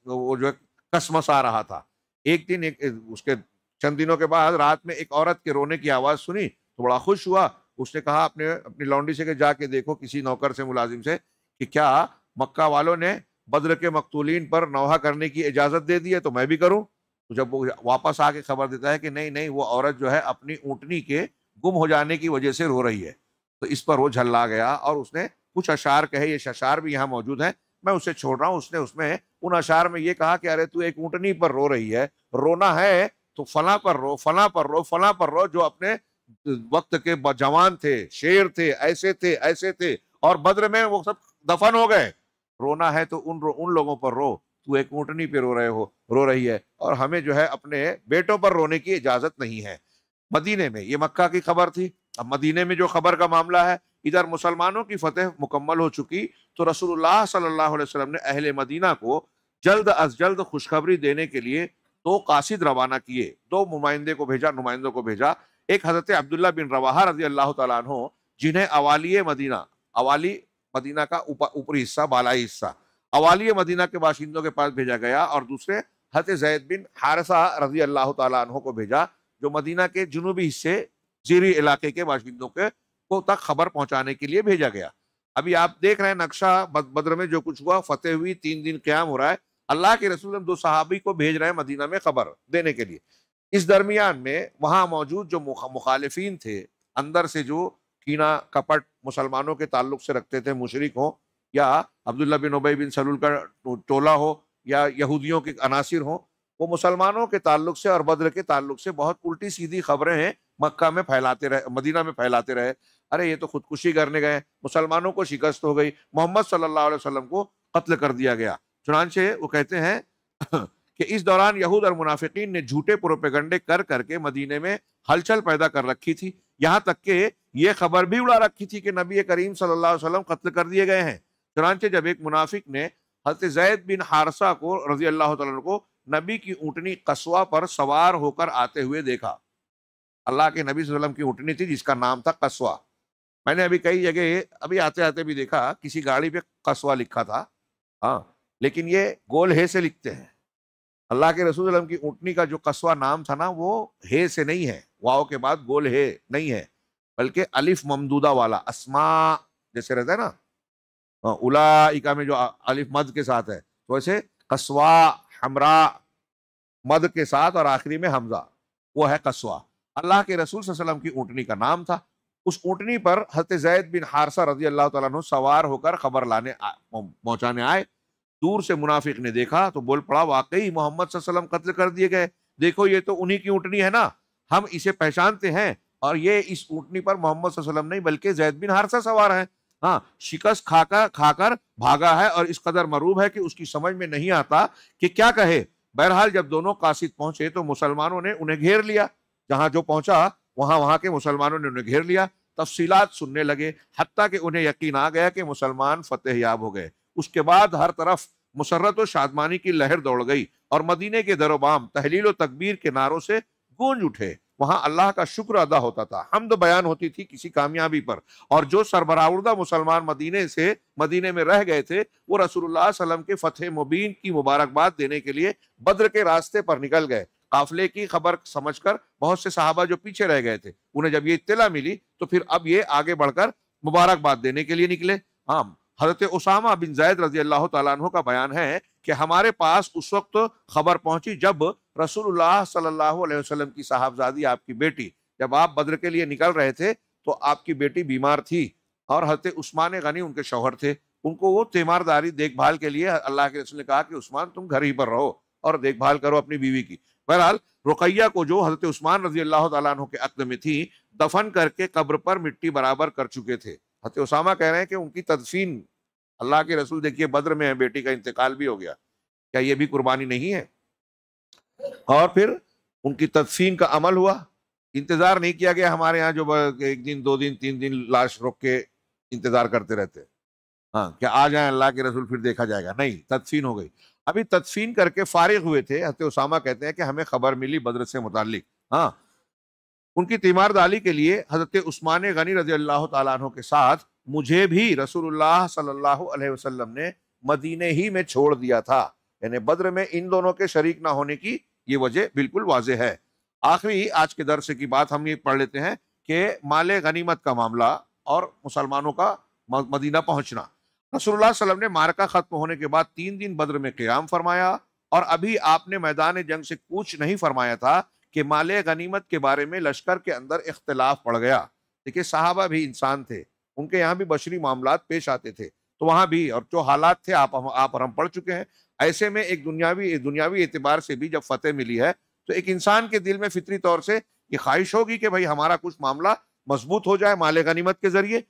وہ جو کسمس آ رہا تھا۔ ایک دن اس کے چند دنوں کے بعد رات میں ایک عورت کے رونے کی آواز سنی تو بڑا خوش ہوا۔ اس نے کہا اپنی لونڈی سے کہ جا کے دیکھو کسی نوکر سے، ملازم سے، کہ کیا مکہ والوں نے بدر کے مقتولین پر نوحہ کرنے کی اجازت دے دی ہے تو میں بھی کروں۔ تو جب وہ واپس آ کے خبر دیتا ہے کہ نہیں، وہ عورت جو ہے اپنی اونٹنی کے گم ہو جانے کی وجہ سے رو رہی ہے، تو اس پر وہ جھلا گیا اور اس نے کچھ اشعار کہے، یہ اشعار بھی یہاں موجود ہیں، میں اسے چھوڑ رہا ہوں۔ اس نے ان اشعار میں یہ کہا کہ ارے تو ایک اونٹنی پر رو رہی ہے، رونا ہے تو فلاں پر رو، فلاں پر رو، فلاں پر رو، جو اپنے وقت کے جوان تھے، شیر تھے، ایسے تھے، اور بدر میں وہ سب دفن ہو گئے۔ رونا ہے تو ان لوگوں پر رو، تو ایک اونٹنی پہ رو رہی ہے، اور ہمیں جو ہے اپنے بیٹوں پر رونے کی اجازت نہیں ہے۔ مدینے میں یہ مکہ کی خبر تھی، اب مدینے میں جو خبر کا معاملہ ہے، ادھر مسلمانوں کی فتح مکمل ہو چکی، تو رسول اللہ صلی اللہ علیہ وسلم نے اہل مدینہ کو جلد از جلد خوشخبری دینے کے لیے دو قاصد روانہ کیے، دو نمائندوں کو بھیجا، ایک حضرت عبداللہ بن رواحہ رضی اللہ تعالیٰ عنہ جنہیں اوالی مدینہ کا اوپری حصہ، بالائی حصہ اوالی مدینہ کے باشندوں کے پاس بھیجا گیا، اور دوسرے حضرت زید بن حارثہ رضی اللہ تعالیٰ عنہ کو بھیجا جو مدینہ کے جنوبی حصے زیری علاقے کے باشندوں کو تک خبر پہنچانے کے لیے بھیجا گیا۔ ابھی آپ دیکھ رہے ہیں نقشہ بدر میں جو کچھ ہوا، فتح ہوئی، 3 دن قیام ہو رہا ہے، اللہ کے رسول 2 صحابی کو بھیج رہے ہیں مدینہ میں خبر دینے کے لیے۔ اس درمیان میں وہاں موجود جو مخالفین تھے، اندر سے جو کینہ کپٹ مسلمانوں کے تعلق سے رکھتے تھے، مشرک ہوں یا عبداللہ بن ابی بن سلول کا ٹولہ ہو یا یہودیوں کے عناصر ہوں، وہ مسلمانوں کے تعلق سے اور بدر کے تعلق سے بہت الٹی سیدھی خبریں ہیں مکہ میں پھیلاتے رہے، مدینہ میں پھیلاتے رہے۔ ارے یہ تو خودکشی کرنے گئے، مسلمانوں کو شکست ہو گئی، محمد صلی اللہ علیہ وسلم کو قتل کر دیا گیا۔ چنانچہ وہ کہتے ہیں کہ اس دوران یہود اور منافقین نے جھوٹے پروپیگنڈے کر کر کے مدینے میں ہلچل پیدا کر رکھی تھی، یہاں تک کہ یہ خبر بھی اڑا رکھی تھی کہ نبی کریم صلی اللہ علیہ وسلم قتل کر دیے گئے ہیں۔ چنانچہ جب ایک منافق نے حضرت زید بن حارثہ کو رضی اللہ تعالیٰ عنہ کو نبی کی اونٹنی قصوہ پر سوار ہو کر آتے ہوئے دیکھا، اللہ کے نبی صلی اللہ علیہ وسلم کی اونٹنی تھی جس کا نام تھا قصوہ۔ میں نے ابھی کئی جگہ ابھی آتے آتے بھی دیکھا کسی گاڑی پہ قصوہ لکھا تھا، ہاں، لیکن یہ گول ہے سے لکھتے ہیں۔ اللہ کے رسول صلی اللہ علیہ وسلم کی اونٹنی کا جو قصوہ نام تھا نا، وہ ہے سے نہیں ہے، واو کے بعد گول ہے نہیں ہے، بلکہ الف ممدودہ والا، اسماء جیسے رہتا ہے نا، اولائکا میں جو الف مد کے ساتھ ہے، تو ویسے قصوہ حمراء مد کے ساتھ اور آخری میں حمزہ، وہ ہے قصوہ۔ اللہ کے رسول صلی اللہ علیہ وسلم کی اونٹنی کا نام تھا۔ اس اونٹنی پر حضرت زید بن حارثہ رضی اللہ تعالیٰ عنہ سوار ہو کر خبر پہنچانے آئے۔ دور سے منافق نے دیکھا تو بول پڑا، واقعی محمد صلی اللہ علیہ وسلم قتل کر دیے گئے، دیکھو یہ تو انہی کی اونٹنی ہے نا، ہم اسے پہچانتے ہیں، اور یہ اس اونٹنی پر محمد صلی اللہ علیہ وسلم نہیں بلکہ زید بن حارثہ سوار ہیں۔ ہاں، شکست کھا کر بھاگا ہے اور اس قدر مروب ہے کہ اس کی سمجھ میں نہیں آتا کہ کیا کہے۔ بہرحال جب دونوں قاصد پہنچے تو مسلمانوں نے انہیں گھیر لیا، جہاں جو پہنچا وہاں کے مسلمانوں نے انہیں گھیر لیا، تفصیلات سننے لگے، حتیٰ کہ انہیں یقین آ گیا کہ مسلمان فتح یاب ہو گئے۔ اس کے بعد ہر طرف مسرت و شادمانی کی لہر دوڑ گئی اور مدینے کے در و بام تحلیل و تکبیر کے نعروں سے گونج اٹھے۔ وہاں اللہ کا شکر ادا ہوتا تھا، حمد بیان ہوتی تھی کسی کامیابی پر، اور جو سربراہوردہ مسلمان مدینے میں رہ گئے تھے وہ رسول اللہ صلی اللہ علیہ وسلم کے فتح مبین کی مبارکباد دینے کے لیے بدر کے راستے پر نکل گئے۔ قافلے کی خبر سمجھ کر بہت سے صحابہ جو پیچھے رہ گئے تھے، انہیں جب یہ اطلاع ملی تو پھر اب یہ آگے بڑھ کر مبارکباد دینے کے لیے نکلے۔ ہاں، حضرت اسامہ بن زید رضی اللہ تعالیٰ عنہ کا بیان ہے کہ ہمارے پاس اس وقت خبر پہنچی جب رسول اللہ صلی اللہ علیہ وسلم کی صاحبزادی، آپ کی بیٹی، جب آپ بدر کے لیے نکل رہے تھے تو آپ کی بیٹی بیمار تھی، اور حضرت عثمان غنی ان کے شوہر تھے، ان کو وہ تیمارداری دیکھ بھال کے لیے اللہ کے رسول نے کہا کہ عثمان تم گھر ہی پر رہو اور دیکھ بھال کرو اپنی بیوی کی۔ بہرحال رقیہ کو جو حضرت عثمان رضی اللہ تعالیٰ عنہ کے عقد میں تھی، دفن کر کے قبر پر مٹی برابر کر چکے تھے۔ حضرت اسامہ کہہ رہے ہیں کہ ان کی تدفین، اللہ کے رسول دیکھیے بدر میں ہے، بیٹی کا انتقال بھی ہو گیا، کیا یہ بھی قربانی نہیں ہے؟ اور پھر ان کی تدفین کا عمل ہوا، انتظار نہیں کیا گیا ہمارے ہاں جو 1 دن 2 دن 3 دن لاش رک کے انتظار کرتے رہتے، ہاں کہ آ جائیں اللہ کے رسول پھر دیکھا جائے گا، نہیں، تدفین ہو گئی۔ ابھی تدفین کر کے فارغ ہوئے تھے، حضرت اسامہ کہتے ہیں کہ ہمیں خبر ملی بدر سے متعلق۔ ہاں، ان کی تیمارداری کے لیے حضرت عثمان غنی رضی اللہ تعالیٰ عنہ کے ساتھ مجھے بھی رسول اللہ صلی اللہ علیہ وسلم نے مدینے ہی میں چھوڑ دیا تھا، یعنی بدر میں ان دونوں کے شریک نہ ہونے کی یہ وجہ بالکل واضح ہے۔ آخری آج کے درس کی بات ہم یہ پڑھ لیتے ہیں کہ مال غنیمت کا معاملہ اور مسلمانوں کا مدینہ پہنچنا۔ رسول اللہ صلی اللہ علیہ وسلم نے معرکہ ختم ہونے کے بعد 3 دن بدر میں قیام فرمایا، اور ابھی آپ نے میدان جنگ سے کوچ نہیں فرمایا تھا کہ مال غنیمت کے بارے میں لشکر کے اندر اختلاف پڑ گیا۔ دیکھیے صحابہ بھی انسان تھے، ان کے یہاں بھی بشری معاملات پیش آتے تھے، تو وہاں بھی اور جو حالات تھے آپ اور ہم پڑھ چکے ہیں۔ ایسے میں ایک دنیاوی اعتبار سے بھی جب فتح ملی ہے تو ایک انسان کے دل میں فطری طور سے یہ خواہش ہوگی کہ بھائی ہمارا کچھ معاملہ مضبوط ہو جائے مال غنیمت کے ذریعے۔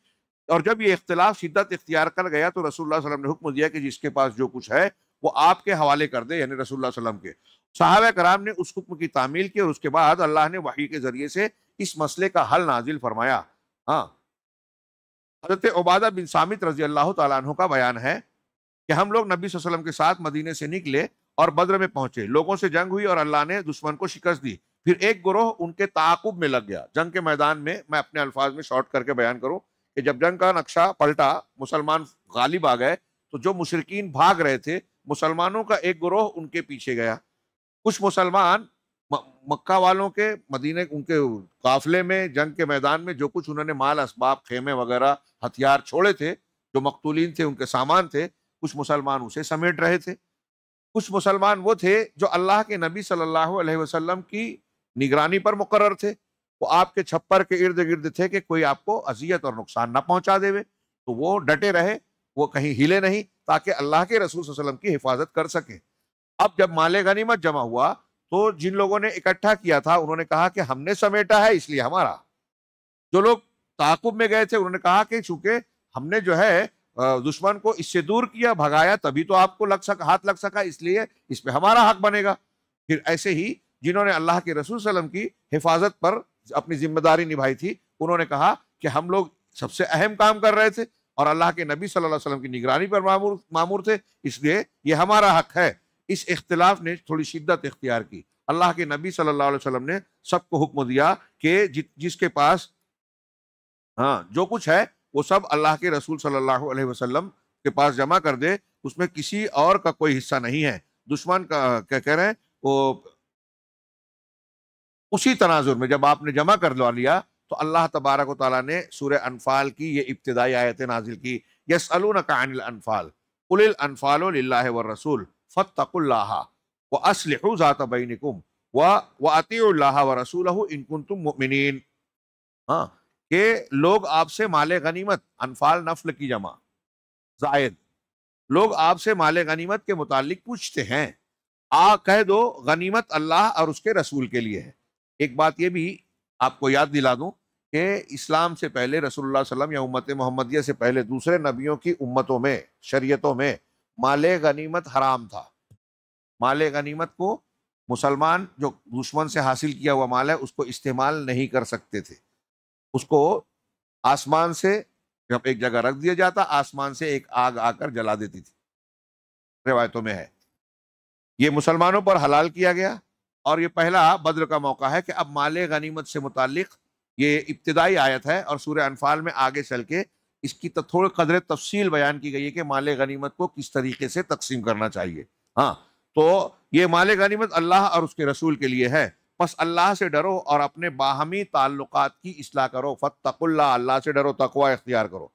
اور جب یہ اختلاف شدت اختیار کر گیا تو رسول اللہ صلی اللہ علیہ وسلم نے حکم دیا کہ جس کے پاس جو کچھ ہے وہ آپ کے حوالے کر دے، یعنی رسول اللہ صلی اللہ علیہ وسلم کے۔ صحابہ کرام نے اس حکم کی تعمیل کی، اور اس کے بعد اللہ نے وحی کے ذریعے سے اس مسئلے کا حل نازل فرمایا۔ ہاں، حضرت عبادہ بن صامت رضی اللہ تعالیٰ عنہ کا بیان ہے کہ ہم لوگ نبی صلی اللہ علیہ وسلم کے ساتھ مدینے سے نکلے اور بدر میں پہنچے، لوگوں سے جنگ ہوئی اور اللہ نے دشمن کو شکست دی۔ پھر ایک گروہ ان کے تعاقب میں لگ گیا جنگ کے میدان میں۔ میں اپنے الفاظ میں شارٹ کر کے بیان کروں کہ جب جنگ کا نقشہ پلٹا، مسلمان غالب آ گئے، تو جو مشرکین بھاگ رہے تھے، مسلمانوں کا ایک گروہ ان کے پیچھے گیا۔ کچھ مسلمان مکہ والوں کے مدینے ان کے قافلے میں، جنگ کے میدان میں جو کچھ انہوں نے مال اسباب، خیمے وغیرہ، ہتھیار چھوڑے تھے، جو مقتولین تھے ان کے سامان تھے، کچھ مسلمان اسے سمیٹ رہے تھے۔ کچھ مسلمان وہ تھے جو اللہ کے نبی صلی اللہ علیہ وسلم کی نگرانی پر مقرر تھے، وہ آپ کے چھپر کے ارد گرد تھے کہ کوئی آپ کو اذیت اور نقصان نہ پہنچا دے، تو وہ ڈٹے رہے، وہ کہیں ہلے نہیں، تاکہ اللہ کے رسول صلی اللہ علیہ وسلم کی حفاظت کر سکیں۔ اب جب مال غنیمت جمع ہوا تو جن لوگوں نے اکٹھا کیا تھا انہوں نے کہا کہ ہم نے سمیٹا ہے اس لیے ہمارا۔ جو لوگ تعاقب میں گئے تھے انہوں نے کہا کہ چونکہ ہم نے جو ہے دشمن کو اس سے دور کیا، بھگایا، تبھی تو آپ کو ہاتھ لگ سکا، اس لیے اس پہ ہمارا حق بنے گا۔ پھر ایسے ہی جنہوں نے اللہ کے رسول صلی اللہ علیہ وسلم کی حفاظت پر اپنی ذمہ داری نبھائی تھی، انہوں نے کہا کہ ہم لوگ سب سے اہم کام کر رہے تھے اور اللہ کے نبی صلی اللہ علیہ وسلم کی نگرانی پر مامور تھے، اس لیے یہ ہمارا حق ہے۔ اس اختلاف نے تھوڑی شدت اختیار کی۔ اللہ کے نبی صلی اللہ علیہ وسلم نے سب کو حکم دیا کہ جس کے پاس جو کچھ ہے وہ سب اللہ کے رسول صلی اللہ علیہ وسلم کے پاس جمع کر دے، اس میں کسی اور کا کوئی حصہ نہیں ہے۔ دشمن کا کیا کہہ رہے ہیں وہ اسی تناظر میں جب آپ نے جمع کر لیا تو اللہ تبارک و تعالیٰ نے سورہ انفال کی یہ ابتدائی آیتیں نازل کی، یسألونک عن الانفال قل الانفال للہ والرسول فاتقوا اللہ واصلحوا ذات بینکم واطیعوا اللہ ورسولہ ان کنتم مؤمنین۔ کہ لوگ آپ سے مال غنیمت، انفال نفل کی جمع زائد، لوگ آپ سے مال غنیمت کے متعلق پوچھتے ہیں، کہہ دو غنیمت اللہ اور اس کے رسول کے لیے ہے۔ ایک بات یہ بھی آپ کو یاد دلا دوں کہ اسلام سے پہلے رسول اللہ صلی اللہ علیہ وسلم یا امت محمدیہ سے پہلے دوسرے نبیوں کی امتوں میں، شریعتوں میں مال غنیمت حرام تھا۔ مال غنیمت کو مسلمان جو دشمن سے حاصل کیا ہوا مال ہے اس کو استعمال نہیں کر سکتے تھے، اس کو آسمان سے جب ایک جگہ رکھ دیا جاتا، آسمان سے ایک آگ آ کر جلا دیتی تھی، روایتوں میں ہے۔ یہ مسلمانوں پر حلال کیا گیا، اور یہ پہلا بدر کا موقع ہے کہ اب مال غنیمت سے متعلق یہ ابتدائی آیت ہے، اور سورہ انفال میں آگے چل کے اس کی تھوڑی قدر تفصیل بیان کی گئی ہے کہ مال غنیمت کو کس طریقے سے تقسیم کرنا چاہیے۔ تو یہ مال غنیمت اللہ اور اس کے رسول کے لیے ہے، پس اللہ سے ڈرو اور اپنے باہمی تعلقات کی اصلاح کرو، فاتقوا اللہ، اللہ سے ڈرو، تقوی اختیار کرو،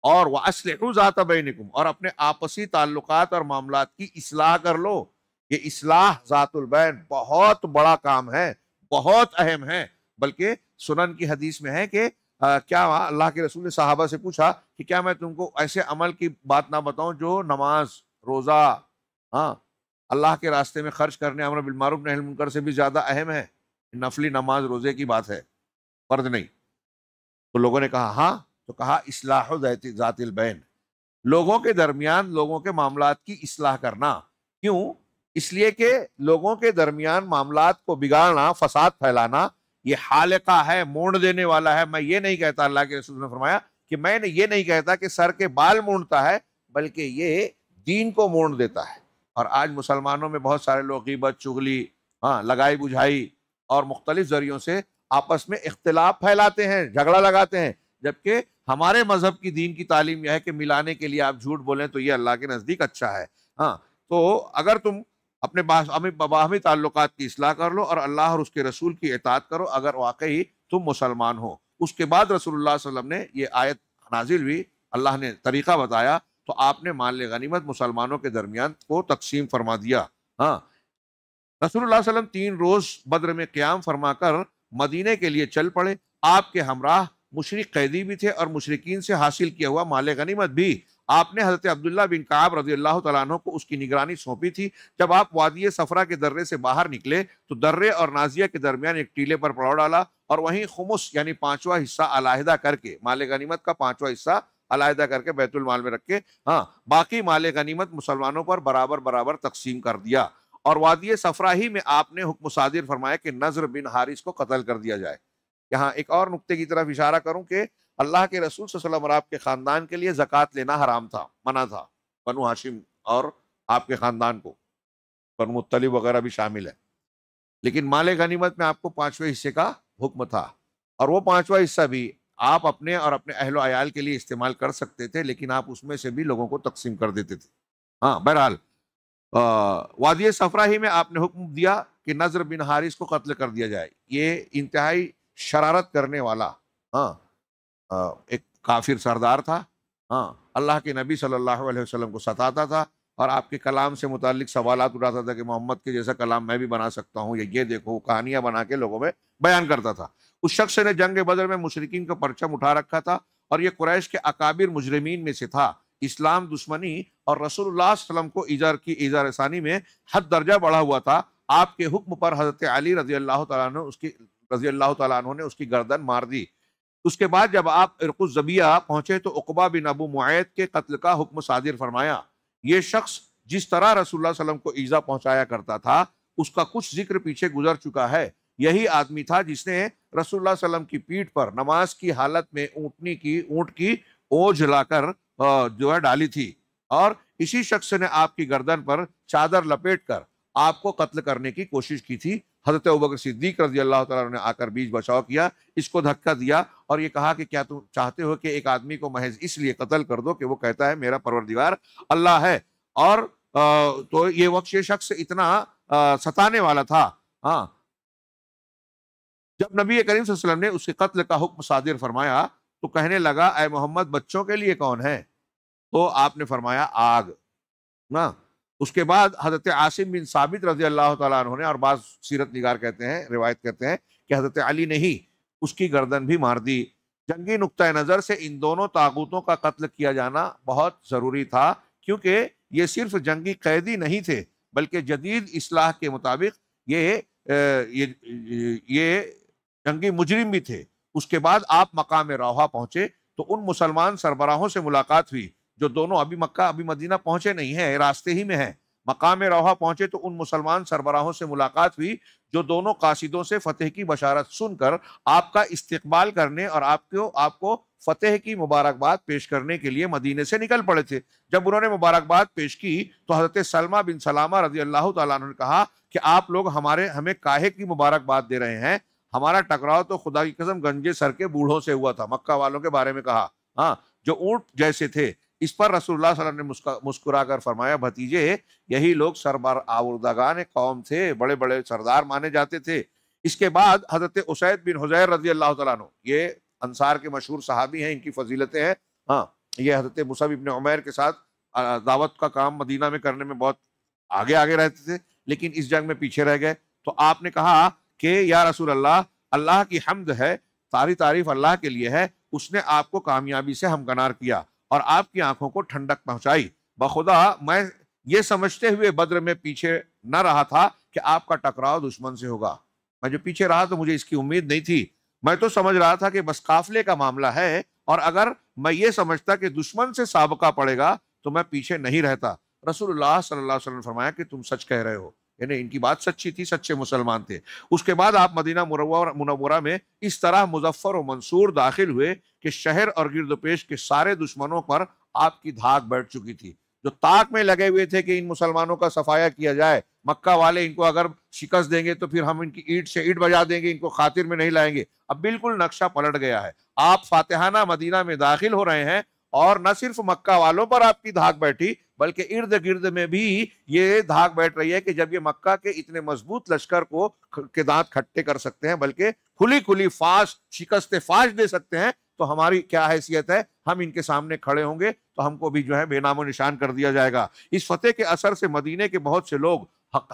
اور وَأَصْلِحُوا ذَاتَ بَيْنِكُمْ، اور اپنے آپسی تعلقات اور معاملات کی اصلاح کر لو۔ یہ اصلاح ذات البین بہت بڑا کام ہے، بہت اہم ہے، بلکہ سنن کی حدیث میں ہے کہ کیا اللہ کے رسول نے صحابہ سے پوچھا کہ کیا میں تم کو ایسے عمل کی بات نہ بتاؤں جو نماز، روزہ، اللہ کے راستے میں خرچ کرنے، امر بالمعروف نہی عن المنکر سے بھی زیادہ اہم ہے؟ نفلی نماز روزے کی بات ہے، فرض نہیں۔ تو لوگوں نے کہا ہاں، تو کہا اصلاح ذات البین، لوگوں کے درمیان لوگوں کے معاملات کی اصلاح کرنا۔ کیوں؟ اس لیے کہ لوگوں کے درمیان معاملات کو بگاڑنا، فساد پھیلانا، یہ حالقہ ہے، موڑ دینے والا ہے۔ میں یہ نہیں کہتا، اللہ کے رسول نے فرمایا کہ میں نے یہ نہیں کہتا کہ سر کے بال موڑتا ہے، بلکہ یہ دین کو موڑ دیتا ہے۔ اور آج مسلمانوں میں بہت سارے لوگ غیبت، چغلی، لگائی بجھائی اور مختلف ذریعوں سے آپس میں اختلاف پھیلاتے ہیں، جھگڑا لگاتے ہیں، جبکہ ہمارے مذہب کی، دین کی تعلیم یہ ہے کہ ملانے کے لیے آپ جھوٹ بولیں تو یہ اللہ کے نزدیک اچھا ہے۔ تو اگر تم اپنے باہمی تعلقات کی اصلاح کر لو اور اللہ اور اس کے رسول کی اطاعت کرو، اگر واقعی تم مسلمان ہو۔ اس کے بعد رسول اللہ صلی اللہ علیہ وسلم نے یہ آیت نازل ہوئی، اللہ نے طریقہ بتایا، تو آپ نے مال غنیمت مسلمانوں کے درمیان کو تقسیم فرما دیا۔ رسول اللہ صلی اللہ علیہ وسلم 3 روز بدر میں قیام فرما کر مدینے کے لیے چل پڑے۔ آپ کے ہمراہ مشرک قیدی بھی تھے اور مشرکین سے حاصل کیا ہوا مال غنیمت بھی۔ آپ نے حضرت عبداللہ بن کعب رضی اللہ تعالیٰ عنہ کو اس کی نگرانی سونپی تھی۔ جب آپ وادی صفرا کے درے سے باہر نکلے تو درے اور نازیہ کے درمیان ایک ٹیلے پر پڑاؤ ڈالا، اور وہیں خمس یعنی 5واں حصہ علیحدہ کر کے، مال غنیمت کا 5واں حصہ علیحدہ کر کے بیت المال میں رکھ کے باقی مال غنیمت مسلمانوں پر برابر برابر تقسیم کر دیا۔ اور وادی صفرا ہی میں آپ نے حکم صادر فرمایا کہ نضر بن حارث کو قتل کر دیا جائے۔ یہاں ایک اور نقطے کی طرف اشارہ کروں کہ اللہ کے رسول صلی اللہ علیہ وسلم اور آپ کے خاندان کے لیے زکوٰۃ لینا حرام تھا، منع تھا، بنو ہاشم اور آپ کے خاندان کو۔ بنو مطلب وغیرہ بھی شامل ہے. لیکن مال غنیمت میں آپ کو 5ویں حصے کا حکم تھا، اور وہ 5واں حصہ بھی آپ اپنے اور اپنے اہل و عیال کے لیے استعمال کر سکتے تھے، لیکن آپ اس میں سے بھی لوگوں کو تقسیم کر دیتے تھے. ہاں بہرحال وادی صفرا ہی میں آپ نے حکم دیا کہ نضر بن حارث کو قتل کر دیا جائے. یہ انتہائی شرارت کرنے والا ایک کافر سردار تھا. اللہ کے نبی صلی اللہ علیہ وسلم کو ستاتا تھا اور آپ کے کلام سے متعلق سوالات اٹھاتا تھا کہ محمد کے جیسا کلام میں بھی بنا سکتا ہوں، یہ دیکھو، کہانیاں بنا کے لوگوں میں بیان کرتا تھا. اس شخص نے جنگ بدر میں مشرکین کا پرچم اٹھا رکھا تھا اور یہ قریش کے اکابر مجرمین میں سے تھا. اسلام دشمنی اور رسول اللہ صلی اللہ علیہ وسلم کو ایذا رسانی میں حد درجہ بڑھا ہوا تھا. آپ کے حکم پر حضرت علی رضی اللہ تعالیٰ عنہ نے اس کی گردن مار دی. اس کے بعد جب آپ عرق الزبیہ پہنچے تو عقبہ بن ابو معیط کے قتل کا حکم صادر فرمایا. یہ شخص جس طرح رسول اللہ صلی اللہ علیہ وسلم کو ایذا پہنچایا کرتا تھا اس کا کچھ ذکر پیچھے گزر چکا ہے. یہی آدمی تھا جس نے رسول اللہ صلی اللہ علیہ وسلم کی پیٹھ پر نماز کی حالت میں اونٹ کی اوجھ لا کر جو ہے ڈالی تھی، اور اسی شخص نے آپ کی گردن پر چادر لپیٹ کر آپ کو قتل کرنے کی کوشش کی تھی. حضرت ابوبکر صدیق رضی اللہ تعالیٰ عنہ نے آ کر بیچ بچاؤ کیا، اس کو دھکا دیا اور یہ کہا کہ کیا تم چاہتے ہو کہ ایک آدمی کو محض اس لیے قتل کر دو کہ وہ کہتا ہے میرا پروردگار اللہ ہے؟ اور تو یہ وقت یہ شخص اتنا ستانے والا تھا. جب نبی کریم صلی اللہ علیہ وسلم نے اس کے قتل کا حکم صادر فرمایا تو کہنے لگا اے محمد بچوں کے لیے کون ہے؟ تو آپ نے فرمایا آگ. اس کے بعد حضرت عاصم بن ثابت رضی اللہ تعالیٰ عنہ نے، اور بعض سیرت نگار کہتے ہیں، روایت کرتے ہیں کہ حضرت علی نے ہی اس کی گردن بھی مار دی. جنگی نقطہ نظر سے ان دونوں طاغوتوں کا قتل کیا جانا بہت ضروری تھا، کیونکہ یہ صرف جنگی قیدی نہیں تھے بلکہ جدید اصلاح کے مطابق یہ جنگی مجرم بھی تھے. اس کے بعد آپ مقام روحہ پہنچے تو ان مسلمان سربراہوں سے ملاقات ہوئی جو دونوں ابھی مکہ ابھی مدینہ پہنچے نہیں ہیں، راستے ہی میں ہیں. مقام روحہ پہنچے تو ان مسلمان سربراہوں سے ملاقات ہوئی جو دونوں قاصدوں سے فتح کی بشارت سن کر آپ کا استقبال کرنے اور آپ کو فتح کی مبارکباد پیش کرنے کے لیے مدینے سے نکل پڑے تھے. جب انہوں نے مبارکباد پیش کی تو حضرت سلمہ بن سلامہ رضی اللہ تعالیٰ عنہ نے کہا کہ آپ لوگ ہمیں کاہے کی مبارکباد دے رہے ہیں؟ ہمارا ٹکراؤ تو خدا کی قسم گنجے سر کے بوڑھوں سے ہوا تھا. مکہ والوں کے بارے میں کہا جو اونٹ جیسے تھے. اس پر رسول اللہ صلی اللہ علیہ وسلم نے مسکرا کر فرمایا بھتیجے یہی لوگ سربر آوردگان قوم تھے، بڑے بڑے سردار مانے جاتے تھے. اس کے بعد حضرت اسید بن حضیر رضی اللہ تعالیٰ عنہ، یہ انصار کے مشہور صحابی ہیں، ان کی فضیلتیں ہیں. یہ حضرت مصعب بن عمیر کے ساتھ دعوت کا کام مدینہ میں کرنے میں بہت آگے رہتے تھے، لیکن اس جنگ میں پیچھے رہ گئے. تو آپ نے کہا کہ یا رسول اللہ، اللہ کی حمد ہے، ساری تعریف اللہ کے لیے ہے، اس نے آپ کو کامیابی سے ہمکنار کیا اور آپ کی آنکھوں کو ٹھنڈک پہنچائی. بخدا میں یہ سمجھتے ہوئے بدر میں پیچھے نہ رہا تھا کہ آپ کا ٹکراؤ دشمن سے ہوگا. میں جو پیچھے رہا تو مجھے اس کی امید نہیں تھی. میں تو سمجھ رہا تھا کہ بس قافلے کا معاملہ ہے، اور اگر میں یہ سمجھتا کہ دشمن سے سابقہ پڑے گا تو میں پیچھے نہیں رہتا. رسول اللہ صلی اللہ علیہ وسلم نے فرمایا کہ تم سچ کہہ رہے ہو. یعنی ان کی بات سچی تھی، سچے مسلمان تھے. اس کے بعد آپ مدینہ منورہ میں اس طرح مظفر و منصور داخل ہوئے کہ شہر اور گرد و پیش کے سارے دشمنوں پر آپ کی دھاک بیٹھ چکی تھی، جو طاق میں لگے ہوئے تھے کہ ان مسلمانوں کا صفایا کیا جائے. مکہ والے ان کو اگر شکست دیں گے تو پھر ہم ان کی اینٹ سے اینٹ بجا دیں گے، ان کو خاطر میں نہیں لائیں گے. اب بالکل نقشہ پلٹ گیا ہے. آپ فاتحانہ مدینہ میں داخل ہو رہے ہیں اور نہ صرف مکہ والوں پر آپ کی دھاک بیٹھی بلکہ ارد گرد میں بھی یہ دھاک بیٹھ رہی ہے کہ جب یہ مکہ کے اتنے مضبوط لشکر کے دانت کھٹے کر سکتے ہیں بلکہ کھلی شکست فاش دے سکتے ہیں تو ہماری کیا حیثیت ہے؟ ہم ان کے سامنے کھڑے ہوں گے تو ہم کو بھی جو ہے بے نام و نشان کر دیا جائے گا. اس فتح کے اثر سے مدینے کے بہت سے لوگ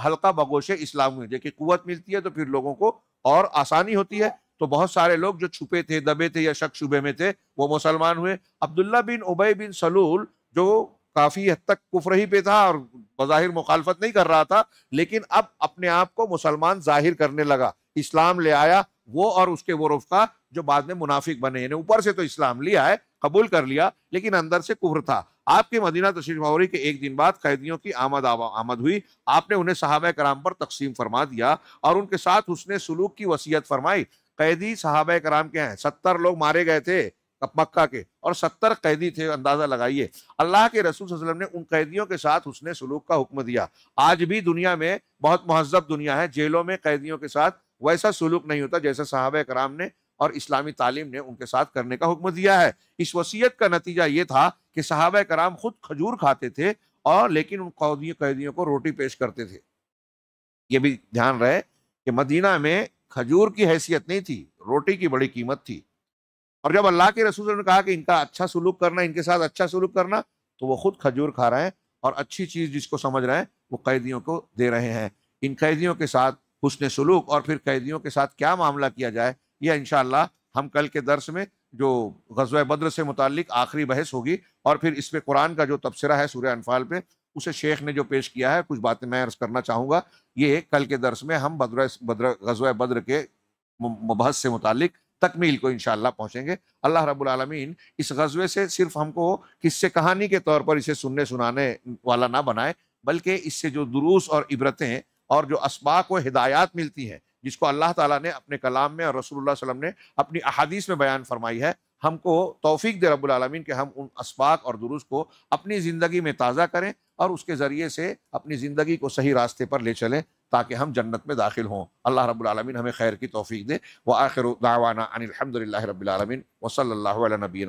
حلقہ بگوش اسلام ہوئے. دیکھیں قوت ملتی ہے تو پھر لوگوں کو اور آسانی ہوتی ہے. تو بہت سارے لوگ جو چھپے تھے، دبے تھے یا شک شبے میں تھے، وہ مسلمان ہوئے. عبداللہ بن ابی بن سلول جو کافی حد تک کفر ہی پہ تھا اور بظاہر مخالفت نہیں کر رہا تھا، لیکن اب اپنے آپ کو مسلمان ظاہر کرنے لگا، اسلام لے آیا. وہ اور اس کے وہ رفقا جو بعد میں منافق بنے، یعنی اوپر سے تو اسلام لیا ہے، قبول کر لیا، لیکن اندر سے کفر تھا. آپ کے مدینہ تشریف آوری کے ایک دن بعد قیدیوں کی آمد ہوئی. آپ نے انہیں صحابہ کرام پر تقسیم فرما دیا اور ان کے ساتھ حسن سلوک کی وصیت فرمائی. قیدی صحابہ کرام کے ہیں، 70 لوگ مارے گئے تھے. مکہ کے، اور 70 قیدی تھے، اندازہ لگائیے۔ اللہ کے رسول صلی اللہ علیہ وسلم نے ان قیدیوں کے ساتھ حسن سلوک کا حکم دیا۔ آج بھی دنیا میں بہت مہذب دنیا ہے، جیلوں میں قیدیوں کے ساتھ ویسا سلوک نہیں ہوتا جیسا صحابہ کرام نے اور اسلامی تعلیم نے ان کے ساتھ کرنے کا حکم دیا ہے۔ اس وصیت کا نتیجہ یہ تھا کہ صحابہ کرام خود کھجور کھاتے تھے اور لیکن ان قیدیوں کو روٹی پیش کرتے تھے۔ یہ بھی دھیان رہے کہ مدینہ میں کھجور کی حیثیت نہیں تھی، روٹی کی بڑی قیمت تھی۔ اور جب اللہ کے رسول نے کہا کہ ان کا اچھا سلوک کرنا، ان کے ساتھ اچھا سلوک کرنا، تو وہ خود کھجور کھا رہے ہیں اور اچھی چیز جس کو سمجھ رہے ہیں وہ قیدیوں کو دے رہے ہیں۔ ان قیدیوں کے ساتھ حسن سلوک اور پھر قیدیوں کے ساتھ کیا معاملہ کیا جائے، یہ انشاءاللہ ہم کل کے درس میں جو غزوہ بدر سے متعلق آخری بحث ہوگی، اور پھر اس پہ قرآن کا جو تبصرہ ہے سورہ انفال پہ، اسے شیخ نے جو پیش کیا ہے، کچھ باتیں میں عرض کرنا چاہوں گا۔ یہ کل کے درس میں ہم غزوہ بدر کے مبحث سے متعلق تکمیل کو انشاءاللہ پہنچیں گے۔ اللہ رب العالمین اس غزوے سے صرف ہم کو قصے کہانی کے طور پر اسے سننے سنانے والا نہ بنائے، بلکہ اس سے جو دروس اور عبرتیں اور جو اسباق و ہدایات ملتی ہیں، جس کو اللہ تعالیٰ نے اپنے کلام میں اور رسول اللہ صلی اللہ علیہ وسلم نے اپنی احادیث میں بیان فرمائی ہے، ہم کو توفیق دے رب العالمین کہ ہم ان اسباق اور دروس کو اپنی زندگی میں تازہ کریں اور اس کے ذریعے سے اپنی زندگی کو صحیح راستے پر لے چلیں تاکہ ہم جنت میں داخل ہوں۔ اللہ رب العالمین ہمیں خیر کی توفیق دے۔ وآخر دعوانا ان الحمد للہ رب العالمین وصلی اللہ علی نبینا